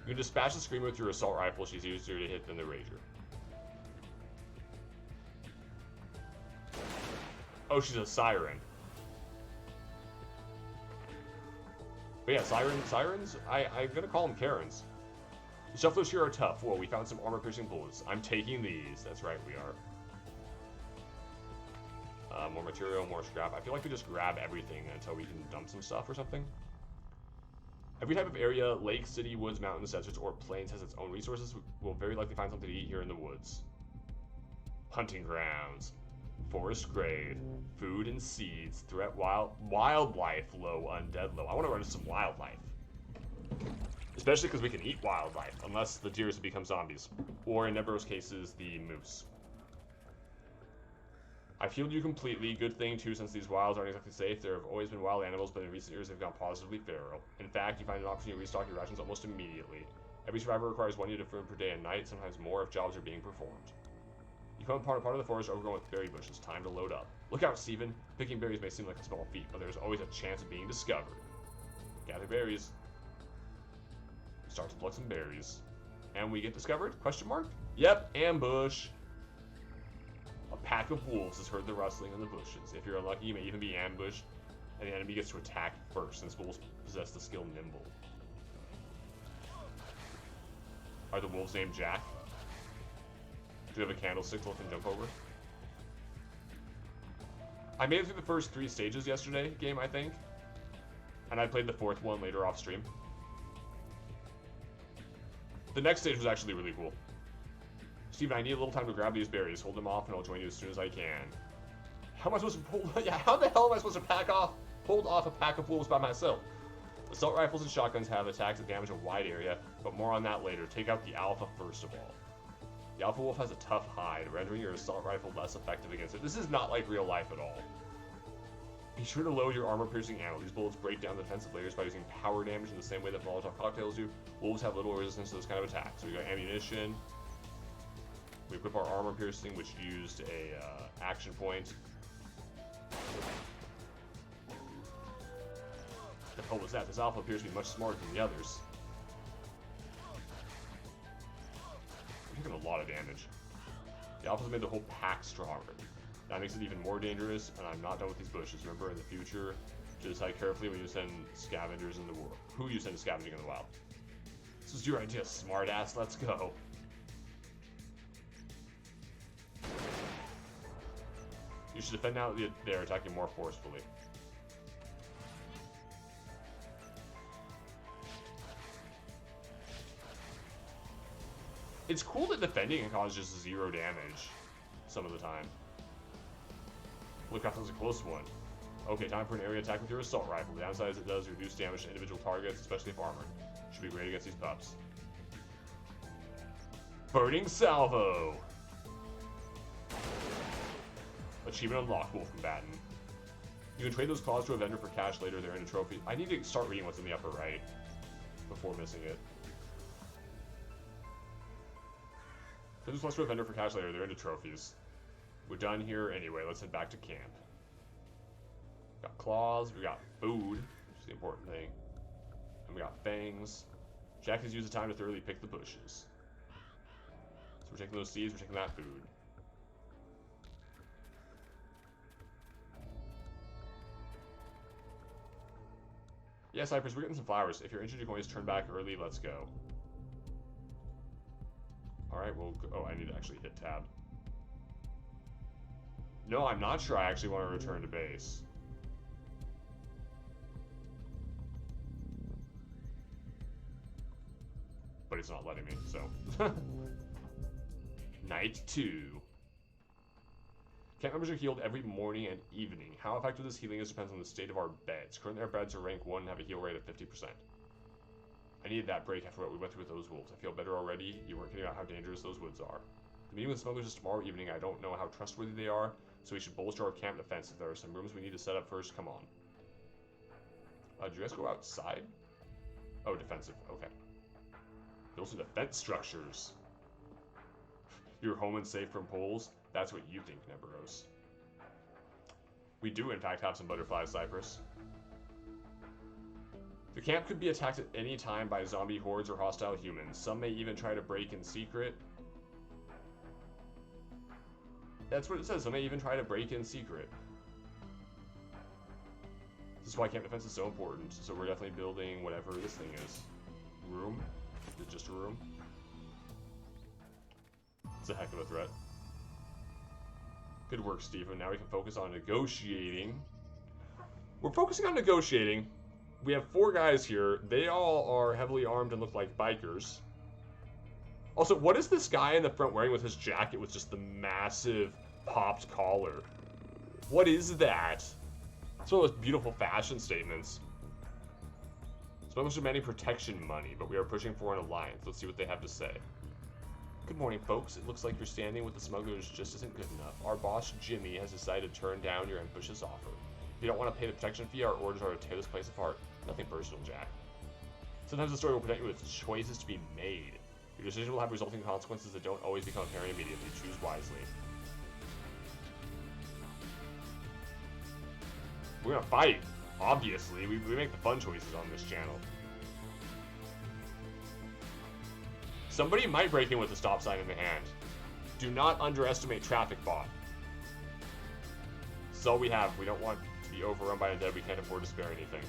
You can dispatch the Screamer with your assault rifle. She's easier to hit than the Rager. Oh, she's a Siren. But yeah, Sirens, I'm gonna call them Karens. The Shufflers here are tough. Whoa, we found some armor-piercing bullets. I'm taking these. That's right, we are. More material, more scrap. I feel like we just grab everything until we can dump some stuff or something. Every type of area, lake, city, woods, mountains, deserts, or plains has its own resources. We'll very likely find something to eat here in the woods. Hunting grounds. Forest grade. Food and seeds. Threat wildlife low, undead low. I want to run into some wildlife. Especially because we can eat wildlife, unless the deers have become zombies. Or in Nebro's cases, the moose. I've healed you completely. Good thing, too, since these wilds aren't exactly safe. There have always been wild animals, but in recent years they've gone positively feral. In fact, you find an opportunity to restock your rations almost immediately. Every survivor requires 1 unit of food per day and night, sometimes more if jobs are being performed. You come upon a part of the forest overgrown with berry bushes. Time to load up. Look out, Steven. Picking berries may seem like a small feat, but there's always a chance of being discovered. Gather berries. Start to pluck some berries. And we get discovered? Question mark? Yep, ambush. A pack of wolves has heard the rustling in the bushes. If you're unlucky, you may even be ambushed, and the enemy gets to attack first, since wolves possess the skill Nimble. Are the wolves named Jack? Do they have a candlestick to let them jump over? I made it through the first 3 stages yesterday game, I think. And I played the 4th one later off stream. The next stage was actually really cool. Steven, I need a little time to grab these berries. Hold them off and I'll join you as soon as I can. How am I supposed to pull... Yeah, how the hell am I supposed to hold off a pack of wolves by myself? Assault rifles and shotguns have attacks that damage a wide area, but more on that later. Take out the Alpha first of all. The Alpha Wolf has a tough hide, rendering your assault rifle less effective against it. This is not like real life at all. Be sure to load your armor-piercing ammo. These bullets break down the defensive layers by using power damage in the same way that Molotov cocktails do. Wolves have little resistance to this kind of attack. So we got ammunition. We equip our armor piercing, which used a action point. The hell was that? This Alpha appears to be much smarter than the others. We're taking a lot of damage. The Alphas made the whole pack stronger. That makes it even more dangerous, and I'm not done with these bushes. Remember, in the future, to decide carefully when you send scavengers in the world. Who you send scavenging in the wild. This is your idea, smartass. Let's go. You should defend now that they're attacking more forcefully. It's cool that defending can cause just 0 damage some of the time. Look out, that was a close one. Okay, time for an area attack with your assault rifle. The downside is it does reduce damage to individual targets, especially if armored. Should be great against these pups. Burning Salvo! Achievement unlocked, Wolf Combatant. You can trade those claws to a vendor for cash later. They're in a trophy. I need to start reading what's in the upper right before missing it. Trade those claws to a vendor for cash later. They're into trophies. We're done here anyway. Let's head back to camp. Got claws. We got food, which is the important thing. And we got fangs. Jack has used the time to thoroughly pick the bushes. So we're taking those seeds. We're taking that food. Yeah, Cypress, we're getting some flowers. If you're interested, you can always turn back early. Let's go. Alright, we'll go. Oh, I need to actually hit tab. No, I'm not sure I actually want to return to base. But it's not letting me, so. Night 2. Camp members are healed every morning and evening. How effective this healing is depends on the state of our beds. Currently, our beds are rank 1 and have a heal rate of 50%. I needed that break after what we went through with those wolves. I feel better already. You weren't kidding about how dangerous those woods are. The meeting with smugglers is tomorrow evening. I don't know how trustworthy they are, so we should bolster our camp defense. If there are some rooms we need to set up first, come on. Do you guys go outside? Oh, defensive. Okay. Those are defense structures. You're home and safe from poles? That's what you think, Neberos. We do, in fact, have some butterfly cypress. The camp could be attacked at any time by zombie hordes or hostile humans. Some may even try to break in secret. That's what it says. Some may even try to break in secret. This is why camp defense is so important. So we're definitely building whatever this thing is. Room? Is it just a room? It's a heck of a threat. Good work, Stephen. Now we can focus on negotiating. We're focusing on negotiating. We have 4 guys here. They all are heavily armed and look like bikers. Also, what is this guy in the front wearing with his jacket with just the massive popped collar? What is that? It's one of those beautiful fashion statements. Smugglers are demanding protection money, but we are pushing for an alliance. Let's see what they have to say. Good morning, folks. It looks like you're standing with the smugglers just isn't good enough. Our boss, Jimmy, has decided to turn down your ambitious offer. If you don't want to pay the protection fee, our orders are to tear this place apart. Nothing personal, Jack. Sometimes the story will present you with choices to be made. Your decision will have resulting consequences that don't always become apparent immediately. Choose wisely. We're gonna fight, obviously. We make the fun choices on this channel. Somebody might break in with a stop sign in the hand. Do not underestimate traffic bot. This is all we have. We don't want to be overrun by undead. We can't afford to spare anything.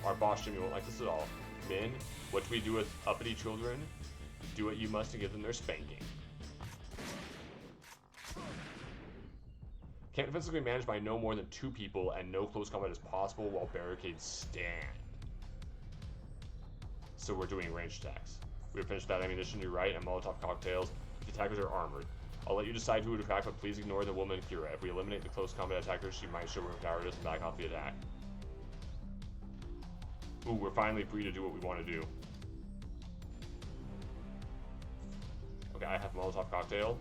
Our boss Jimmy won't like this at all. Min, what do we do with uppity children? Do what you must and give them their spanking. Camp defense is going to be managed by no more than 2 people, and no close combat is possible while barricades stand. So we're doing range attacks. We have finished that ammunition, you're right, and Molotov cocktails. The attackers are armored. I'll let you decide who to attack, but please ignore the woman Kira. If we eliminate the close combat attackers, she might show her cowardice and back off the attack. Ooh, we're finally free to do what we want to do. Okay, I have Molotov cocktail.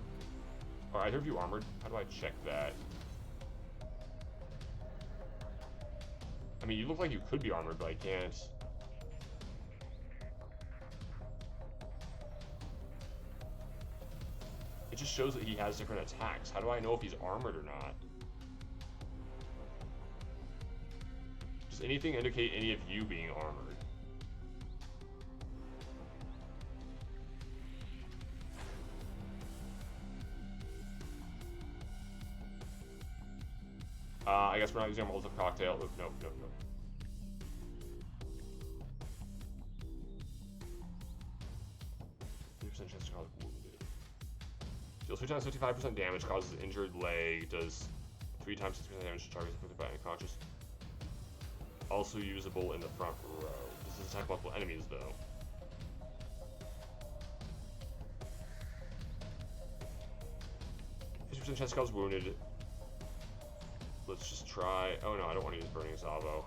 Are either of you armored? How do I check that? I mean, you look like you could be armored, but I can't. It just shows that he has different attacks. How do I know if he's armored or not? Does anything indicate any of you being armored? I guess we're not using a Molotov cocktail. Nope, nope, nope, nope. Chance to cause wounded. Deals 3 times 55% damage, causes injured leg, does 3 times 6% damage to targets affected by unconscious. Also usable in the front row. This doesn't attack multiple enemies though. % chance to cause wounded. Let's just try. Oh no, I don't want to use Burning Salvo.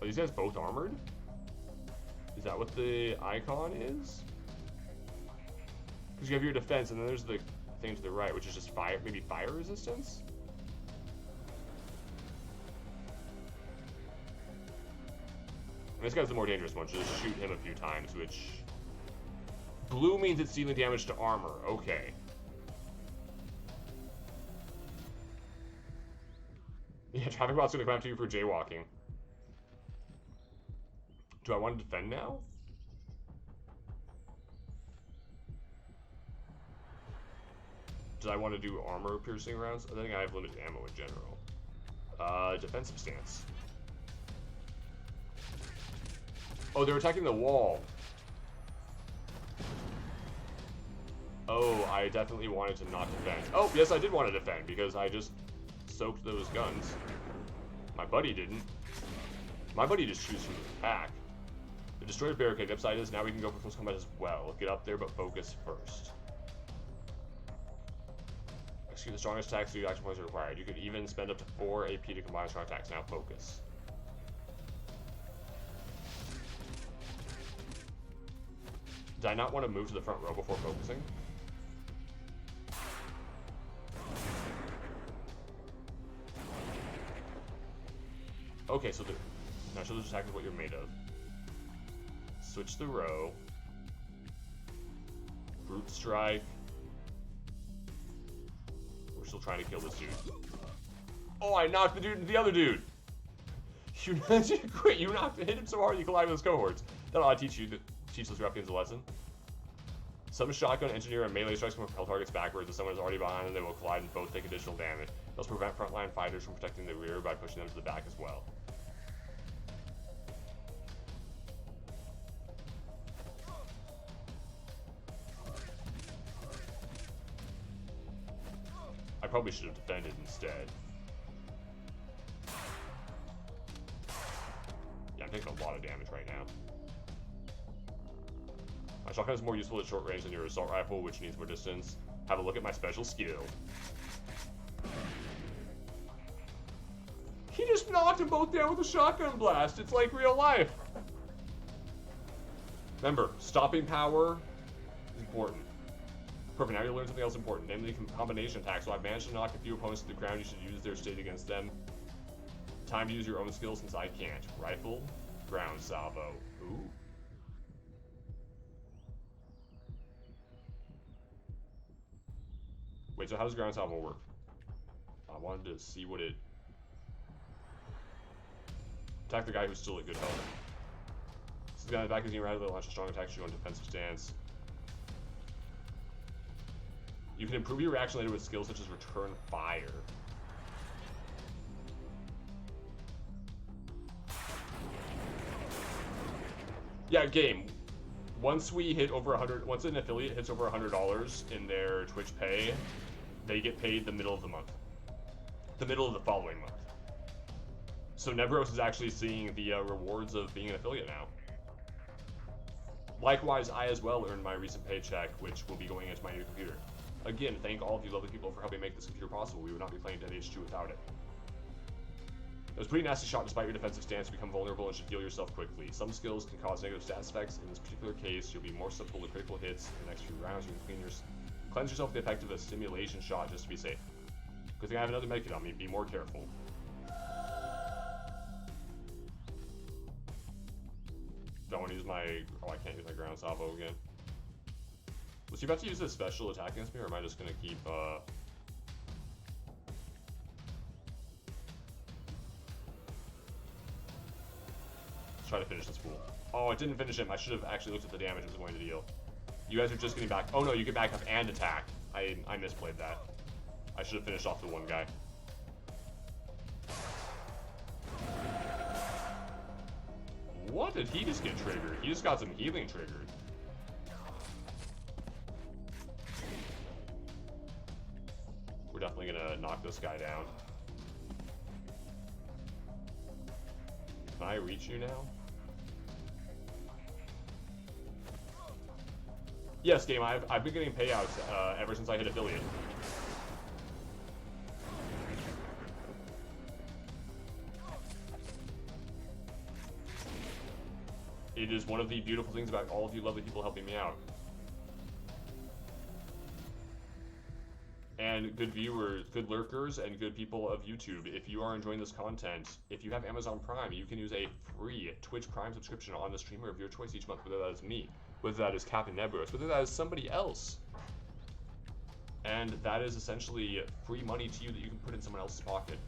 Are these guys both armored? Is that what the icon is? Because you have your defense, and then there's the thing to the right, which is just fire, maybe fire resistance? And this guy's the more dangerous one, so just shoot him a few times, which... Blue means it's dealing damage to armor. Okay. Yeah, traffic bot's gonna come after you for jaywalking. Do I want to defend now? Do I want to do armor piercing rounds? I think I have limited ammo in general. Defensive stance. Oh, they're attacking the wall. Oh, I definitely wanted to not defend. Oh, yes, I did want to defend because I just soaked those guns. My buddy didn't. My buddy just chooses from the pack. The destroyed barricade. The upside is now we can go for close combat as well. Get up there, but focus first. Execute the strongest attacks, 3 action points are required. You could even spend up to 4 AP to combine strong attacks. Now focus. Did I not want to move to the front row before focusing? Okay, so now show those attackers what you're made of. Switch the row. Brute strike. We're still trying to kill this dude. Oh, I knocked the other dude. You quit. You hit him so hard you collide with his cohorts. That'll teach those ruffians a lesson. Some shotgun, engineer, and melee strikes can propel targets backwards. If someone is already behind them, they will collide and both take additional damage. They'll prevent frontline fighters from protecting the rear by pushing them to the back as well. I probably should have defended instead. Yeah, I'm taking a lot of damage right now. My shotgun is more useful at short range than your assault rifle, which needs more distance. Have a look at my special skill. He just knocked them both down with a shotgun blast. It's like real life. Remember, stopping power is important. Perfect, now you learn something else important, namely combination attacks. So I've managed to knock a few opponents to the ground. You should use their state against them. Time to use your own skills since I can't. Rifle, ground salvo. Ooh. Wait, so how does ground salvo work? I wanted to see what it... Attack the guy who's still at good health. This guy in the back is getting ready to launch a strong attack should go in defensive stance. You can improve your reaction later with skills such as return fire. Yeah, game. Once we hit over 100, once an affiliate hits over $100 in their Twitch pay, they get paid the middle of the month. The middle of the following month. So Nevros is actually seeing the rewards of being an affiliate now. Likewise, I as well earned my recent paycheck, which will be going into my new computer. Again, thank all of you lovely people for helping make this computer possible. We would not be playing Dead Age 2 without it. It was a pretty nasty shot despite your defensive stance. You become vulnerable and should heal yourself quickly. Some skills can cause negative stats effects. In this particular case, you'll be more susceptible to critical hits in the next few rounds. You can cleanse yourself with the effect of a stimulation shot just to be safe. Good thing I have another medkit on me. Be more careful. Don't want to use my... Oh, I can't use my ground salvo again. Was he about to use a special attack against me, or am I just going to keep... Try to finish this fool. Oh, it didn't finish him. I should have actually looked at the damage it was going to deal. You guys are just getting back. Oh no, you get back up and attack. I misplayed that. I should have finished off the one guy. What did he just get triggered? He just got some healing triggered. We're definitely gonna knock this guy down. Can I reach you now? Yes, game. I've been getting payouts ever since I hit affiliate. It is one of the beautiful things about all of you lovely people helping me out. And good viewers, good lurkers, and good people of YouTube, if you are enjoying this content, if you have Amazon Prime, you can use a free Twitch Prime subscription on the streamer of your choice each month, whether that is me, whether that is Captain Nebros, whether that is somebody else. And that is essentially free money to you that you can put in someone else's pocket.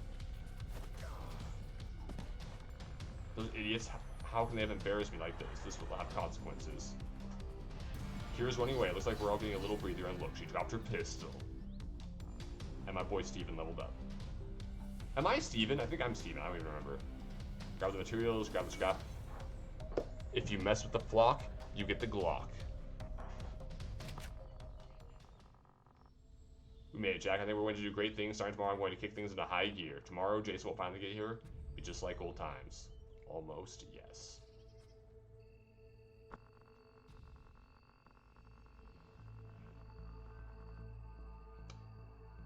Those idiots, how can they have embarrassed me like this? This will have consequences. Kira's running away. It looks like we're all getting a little breather, and look, she dropped her pistol. And my boy Steven leveled up. Am I Steven? I think I'm Steven. I don't even remember. Grab the materials, grab the scrap. If you mess with the flock, you get the Glock. We made it, Jack. I think we're going to do great things. Starting tomorrow, I'm going to kick things into high gear. Tomorrow, Jason will finally get here. just like old times. Almost, yes.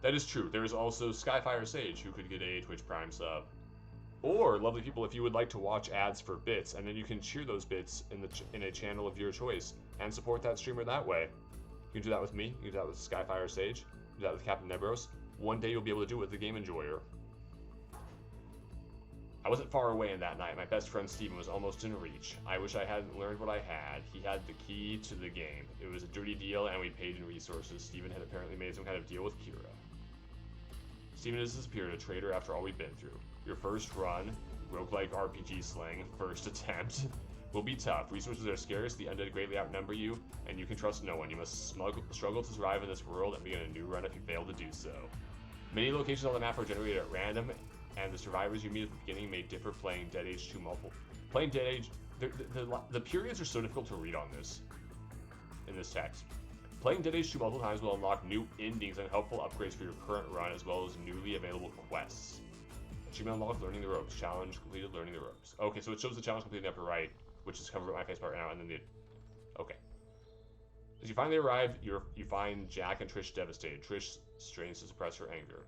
That is true. There is also Skyfire Sage, who could get a Twitch Prime sub. Or, lovely people, if you would like to watch ads for bits, and then you can cheer those bits in a channel of your choice, and support that streamer that way. You can do that with me, you can do that with Skyfire Sage, you can do that with Captain Nebros. One day you'll be able to do it with the Game Enjoyer. I wasn't far away in that night. My best friend Steven was almost in reach. I wish I hadn't learned what I had. He had the key to the game. It was a dirty deal, and we paid in resources. Steven had apparently made some kind of deal with Kira. Steven has disappeared, a traitor after all we've been through. Your first run, roguelike RPG slang, first attempt, will be tough. Resources are scarce, the undead greatly outnumber you, and you can trust no one. You must struggle to survive in this world and begin a new run if you fail to do so. Many locations on the map are generated at random, and the survivors you meet at the beginning may differ playing Dead Age 2 multiple. Playing Dead Age, the periods are so difficult to read on this, in this text. Playing Dead Age 2 multiple times will unlock new endings and helpful upgrades for your current run, as well as newly available quests. Achievement unlocked, learning the ropes. Challenge completed, learning the ropes. Okay, so it shows the challenge completed in the upper right, which is covered by my face part right now, and then the... Okay. As you finally arrive, you find Jack and Trish devastated. Trish strains to suppress her anger.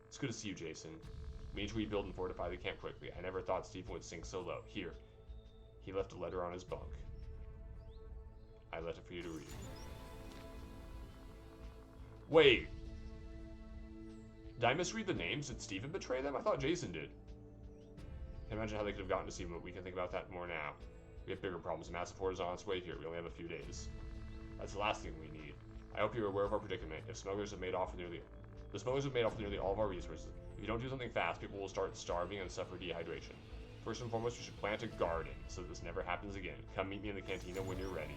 It's good to see you, Jason. We need to rebuild and fortify the camp quickly. I never thought Stephen would sink so low. Here. He left a letter on his bunk. I left it for you to read. Wait. Did I misread the names? Did Stephen betray them? I thought Jason did. Can't imagine how they could have gotten to Stephen, but we can think about that more now. We have bigger problems. A massive horde is on its way here. We only have a few days. That's the last thing we need. I hope you're aware of our predicament. If smugglers have made off with nearly all of our resources. If you don't do something fast, people will start starving and suffer dehydration. First and foremost, you should plant a garden so that this never happens again. Come meet me in the cantina when you're ready.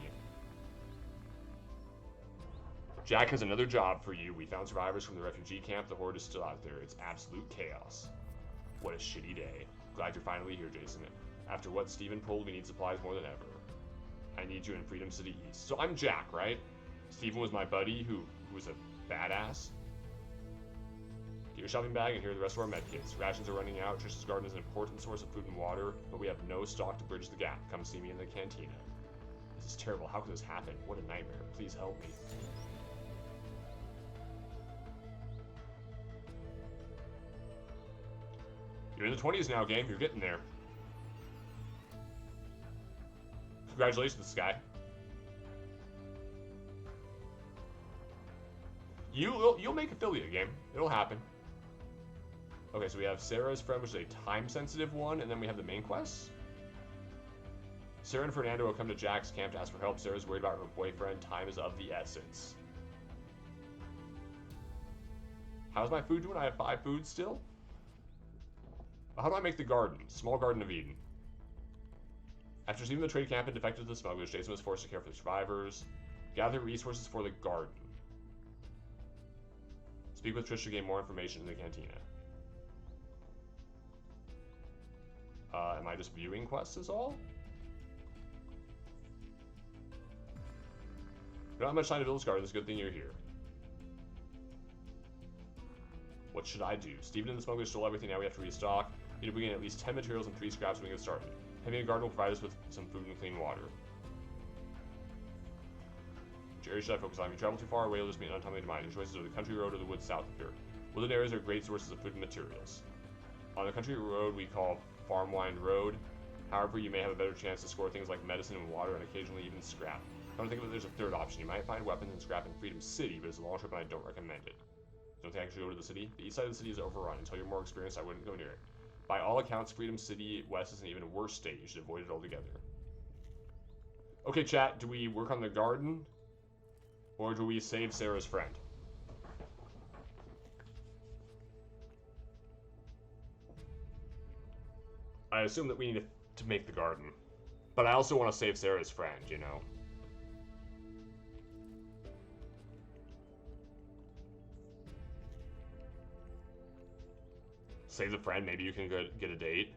Jack has another job for you. We found survivors from the refugee camp. The horde is still out there. It's absolute chaos. What a shitty day. Glad you're finally here, Jason. After what Stephen pulled, we need supplies more than ever. I need you in Freedom City East. So I'm Jack, right? Stephen was my buddy who was a badass. Get your shopping bag, and here are the rest of our medkits. Rations are running out. Trish's garden is an important source of food and water, but we have no stock to bridge the gap. Come see me in the cantina. This is terrible. How could this happen? What a nightmare. Please help me. You're in the 20s now, game. You're getting there. Congratulations, Sky. You'll make affiliate, game. It'll happen. Okay, so we have Sarah's friend, which is a time-sensitive one, and then we have the main quests. Sarah and Fernando will come to Jack's camp to ask for help. Sarah's worried about her boyfriend. Time is of the essence. How's my food doing? I have 5 foods still. How do I make the garden? Small Garden of Eden. After leaving the trade camp and defected to the smugglers, Jason was forced to care for the survivors. Gather resources for the garden. Speak with Trish to gain more information in the cantina. Am I just viewing quests is all? We don't have much time to build this garden. It's a good thing you're here. What should I do? Stephen and the smugglers stole everything. Now we have to restock. We need to bring in at least 10 materials and 3 scraps when we get started. Having a garden will provide us with some food and clean water. Which area should I focus on? If you travel too far away, it'll just be an untimely demise. Your choices are the country road or the woods south of here. Woodland areas are great sources of food and materials. On the country road we call Farmwind Road. However, you may have a better chance to score things like medicine and water and occasionally even scrap. Come to think of it, there's a third option. You might find weapons and scrap in Freedom City, but it's a long trip and I don't recommend it. Don't think I should go to the city? The east side of the city is overrun. Until you're more experienced, I wouldn't go near it. By all accounts, Freedom City West is an even worse state. You should avoid it altogether. Okay, chat, do we work on the garden? Or do we save Sarah's friend? I assume that we need to make the garden. But I also want to save Sarah's friend, you know? Save the friend, maybe you can get a date.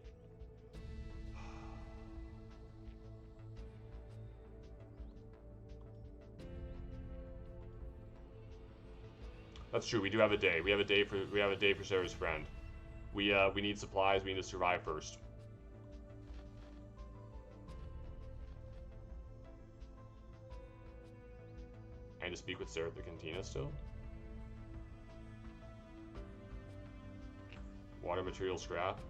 That's true. We do have a day. We have a day for Sarah's friend. We need supplies. We need to survive first. And to speak with Sarah at the cantina still. Water, material, scrap.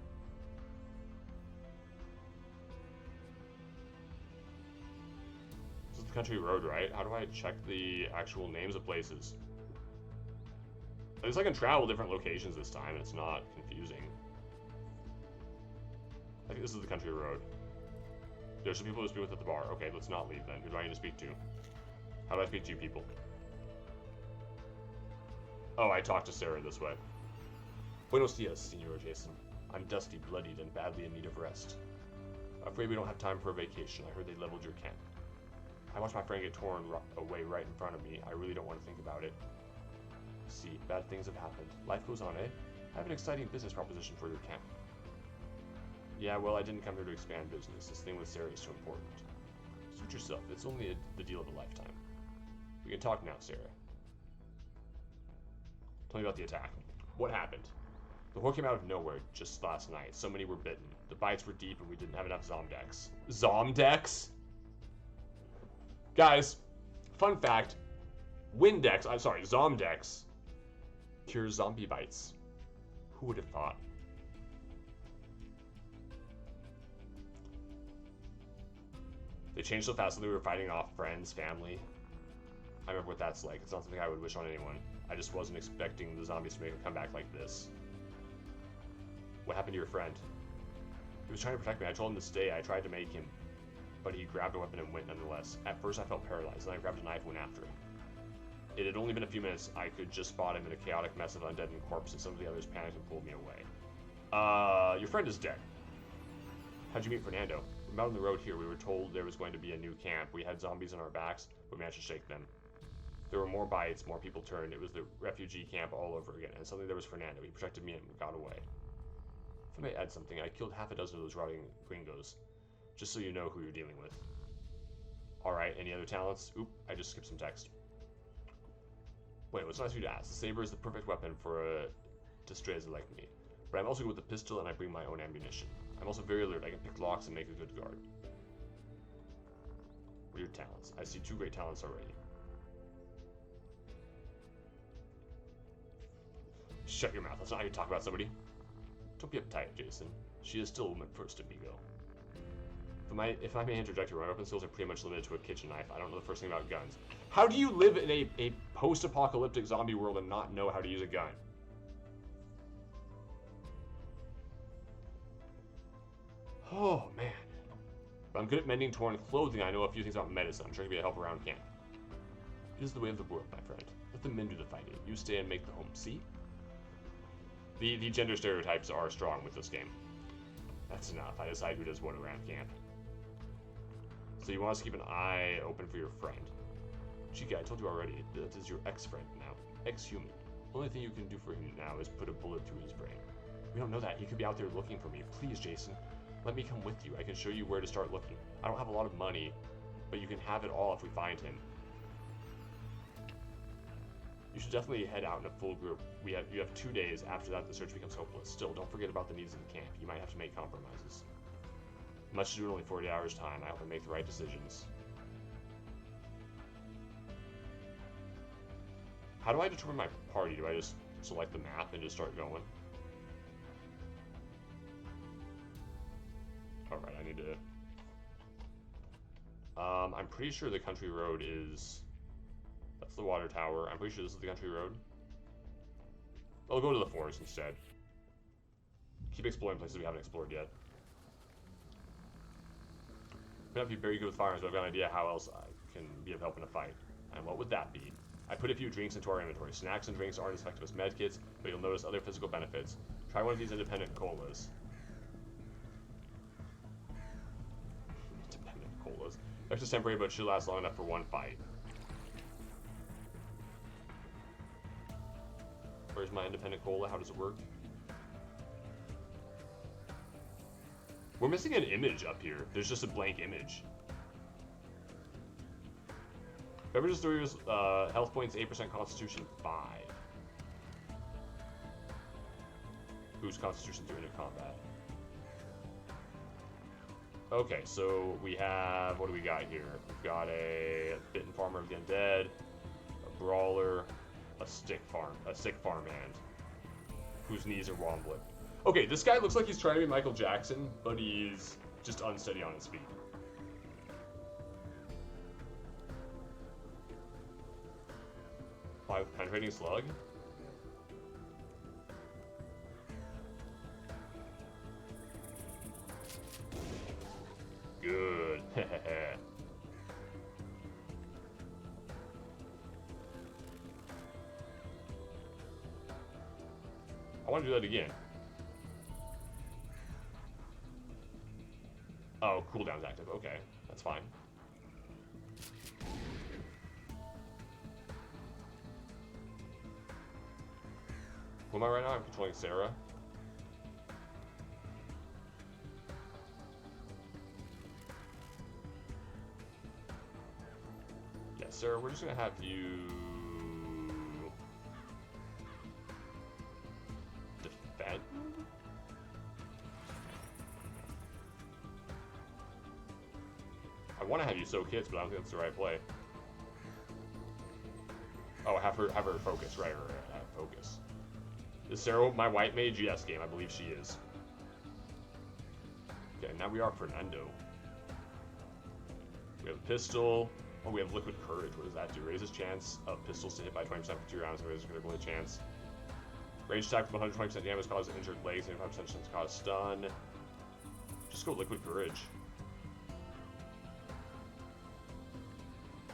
This is the country road, right? How do I check the actual names of places? At least I can travel different locations this time, and it's not confusing. I think this is the country road. There's some people to speak with at the bar. Okay, let's not leave then. Who do I need to speak to? How do I speak to you people? Oh, I talked to Sarah this way. Buenos dias, Senor Jason. I'm dusty, bloodied, and badly in need of rest. Afraid we don't have time for a vacation. I heard they leveled your camp. I watched my friend get torn away right in front of me. I really don't want to think about it. See, bad things have happened. Life goes on, eh? I have an exciting business proposition for your camp. Yeah, well, I didn't come here to expand business. This thing with Sarah is too important. Suit yourself. It's only the deal of a lifetime. We can talk now, Sarah. Tell me about the attack. What happened? The horde came out of nowhere just last night. So many were bitten. The bites were deep and we didn't have enough Zomdex. Zomdex? Guys, fun fact. Zomdex cures zombie bites. Who would have thought? They changed so fast that we were fighting off friends, family. I remember what that's like. It's not something I would wish on anyone. I just wasn't expecting the zombies to make a comeback like this. What happened to your friend? He was trying to protect me. I told him to stay. I tried to make him, but he grabbed a weapon and went nonetheless. At first I felt paralyzed, then I grabbed a knife and went after him. It had only been a few minutes. I could just spot him in a chaotic mess of undead and corpses. Some of the others panicked and pulled me away. Your friend is dead. How'd you meet Fernando? We met on the road here. We were told there was going to be a new camp. We had zombies on our backs, but we managed to shake them. There were more bites, more people turned. It was the refugee camp all over again, and suddenly there was Fernando. He protected me and got away. If I may add something, I killed half a dozen of those rotting gringos, just so you know who you're dealing with. Alright, any other talents? Oop, I just skipped some text. Wait, what's nice of you to ask? The saber is the perfect weapon for a destreza like me, but I'm also good with the pistol and I bring my own ammunition. I'm also very alert. I can pick locks and make a good guard. What are your talents? I see 2 great talents already. Shut your mouth. That's not how you talk about somebody. Don't be uptight, Jason. She is still a woman first, amigo. If I may interject here, my weapon skills are pretty much limited to a kitchen knife. I don't know the first thing about guns. How do you live in a post-apocalyptic zombie world and not know how to use a gun? Oh, man. But I'm good at mending torn clothing. I know a few things about medicine. I'm sure I can be a help around camp. It is the way of the world, my friend. Let the men do the fighting. You stay and make the home. See? The gender stereotypes are strong with this game. That's enough. I decide who does what around camp. So you want us to keep an eye open for your friend. Chica, I told you already, that is your ex-friend now. Ex-human. Only thing you can do for him now is put a bullet through his brain. We don't know that. He could be out there looking for me. Please, Jason, let me come with you. I can show you where to start looking. I don't have a lot of money, but you can have it all if we find him. You should definitely head out in a full group. You have 2 days. After that, the search becomes hopeless. Still, don't forget about the needs of the camp. You might have to make compromises. Much to do in only 40 hours' time. I hope I make the right decisions. How do I determine my party? Do I just select the map and just start going? Alright, I need to... I'm pretty sure the country road is... That's the water tower. I'm pretty sure this is the country road. I'll go to the forest instead. Keep exploring places we haven't explored yet. I may not be very good with firearms, but I've got an idea how else I can be of help in a fight. And what would that be? I put a few drinks into our inventory. Snacks and drinks aren't as effective as medkits, but you'll notice other physical benefits. Try one of these independent colas. Independent colas. They're just temporary, but should last long enough for one fight. Where's my independent cola? How does it work? We're missing an image up here. There's just a blank image. Beverages 3 health points, 8% constitution 5. Boost Constitution through into combat. Okay, so we have, what do we got here? We've got a Bitten Farmer of the Undead, a Brawler, a sick farmhand, whose knees are wobbling. Okay, this guy looks like he's trying to be Michael Jackson, but he's just unsteady on his feet. Penetrating Slug? Good. I want to do that again. Oh, cooldown's active. Okay, that's fine. Who am I right now? I'm controlling Sarah. Yeah, Sarah, we're just gonna have you defend. I want to have you soak hits, but I don't think that's the right play. Oh, have her focus. Right, have focus. Is Sarah my white mage? Yes, game. I believe she is. Okay, now we are Fernando. We have a pistol. Oh, we have liquid courage. What does that do? Raises chance of pistols to hit by 20% for 2 rounds. Raises critical hit chance. Range attack with 120% damage causes injured legs. 85% chance to cause stun. Just go liquid courage.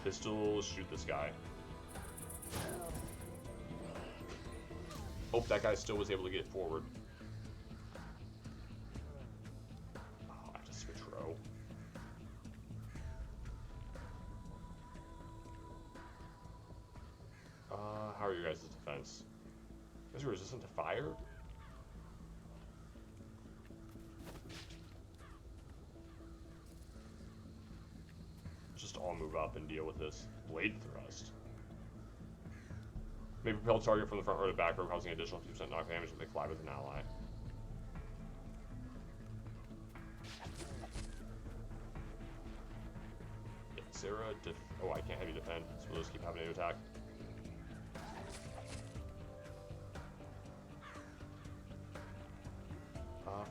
Pistol. Shoot this guy. Hope that guy still was able to get forward. Oh, I have to switch row. How are your guys' defense? You guys are resistant to fire? Just all move up and deal with this. Blade thrust. May propel target from the front row to back row, causing additional 50% knock damage if they collide with an ally. Yeah, Sarah, oh, I can't have you defend, so we'll just keep having to attack.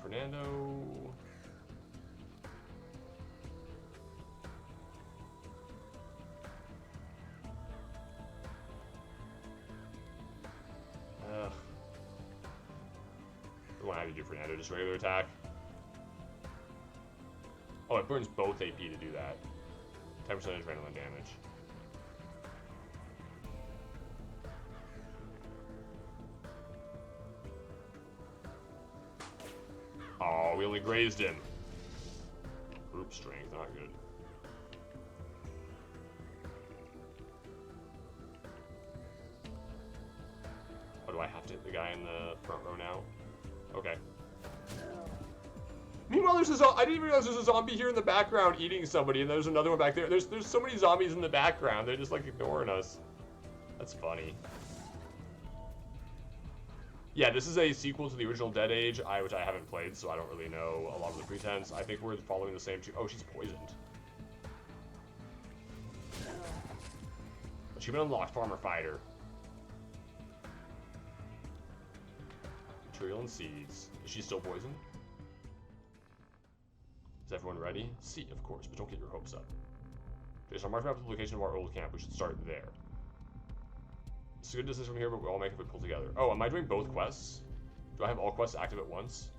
Fernando. We want to have you do Fernando, just regular attack. Oh, it burns both AP to do that. 10% adrenaline damage. Oh, we only grazed him. Group strength, not good. Oh, do I have to hit the guy in the front row now? Okay. Meanwhile, there's a I didn't even realize there's a zombie here in the background eating somebody, and there's another one back there. There's so many zombies in the background. They're just like ignoring us. That's funny. Yeah, this is a sequel to the original Dead Age, which I haven't played, so I don't really know a lot of the pretense. I think we're following the same two. Oh, she's poisoned. Achievement unlocked, Farmer Fighter. Material and seeds. Is she still poisoned? Is everyone ready? See, of course, but don't get your hopes up. Okay, so I'm marking up the location of our old camp. We should start there. It's a good distance from here, but we all make it if we pull together. Oh, am I doing both quests? Do I have all quests active at once?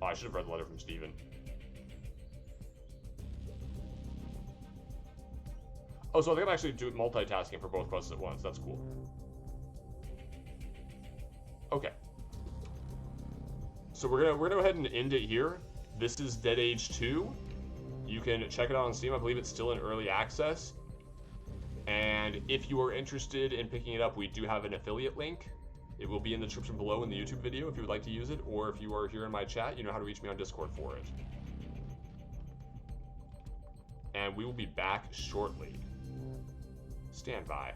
Oh, I should have read the letter from Steven. Oh, so I think I'm actually doing multitasking for both quests at once. That's cool. Okay. So we're gonna go ahead and end it here. This is Dead Age 2. You can check it out on Steam. I believe it's still in early access. And if you are interested in picking it up, we do have an affiliate link. It will be in the description below in the YouTube video if you would like to use it, or if you are here in my chat, you know how to reach me on Discord for it. And we will be back shortly. Stand by.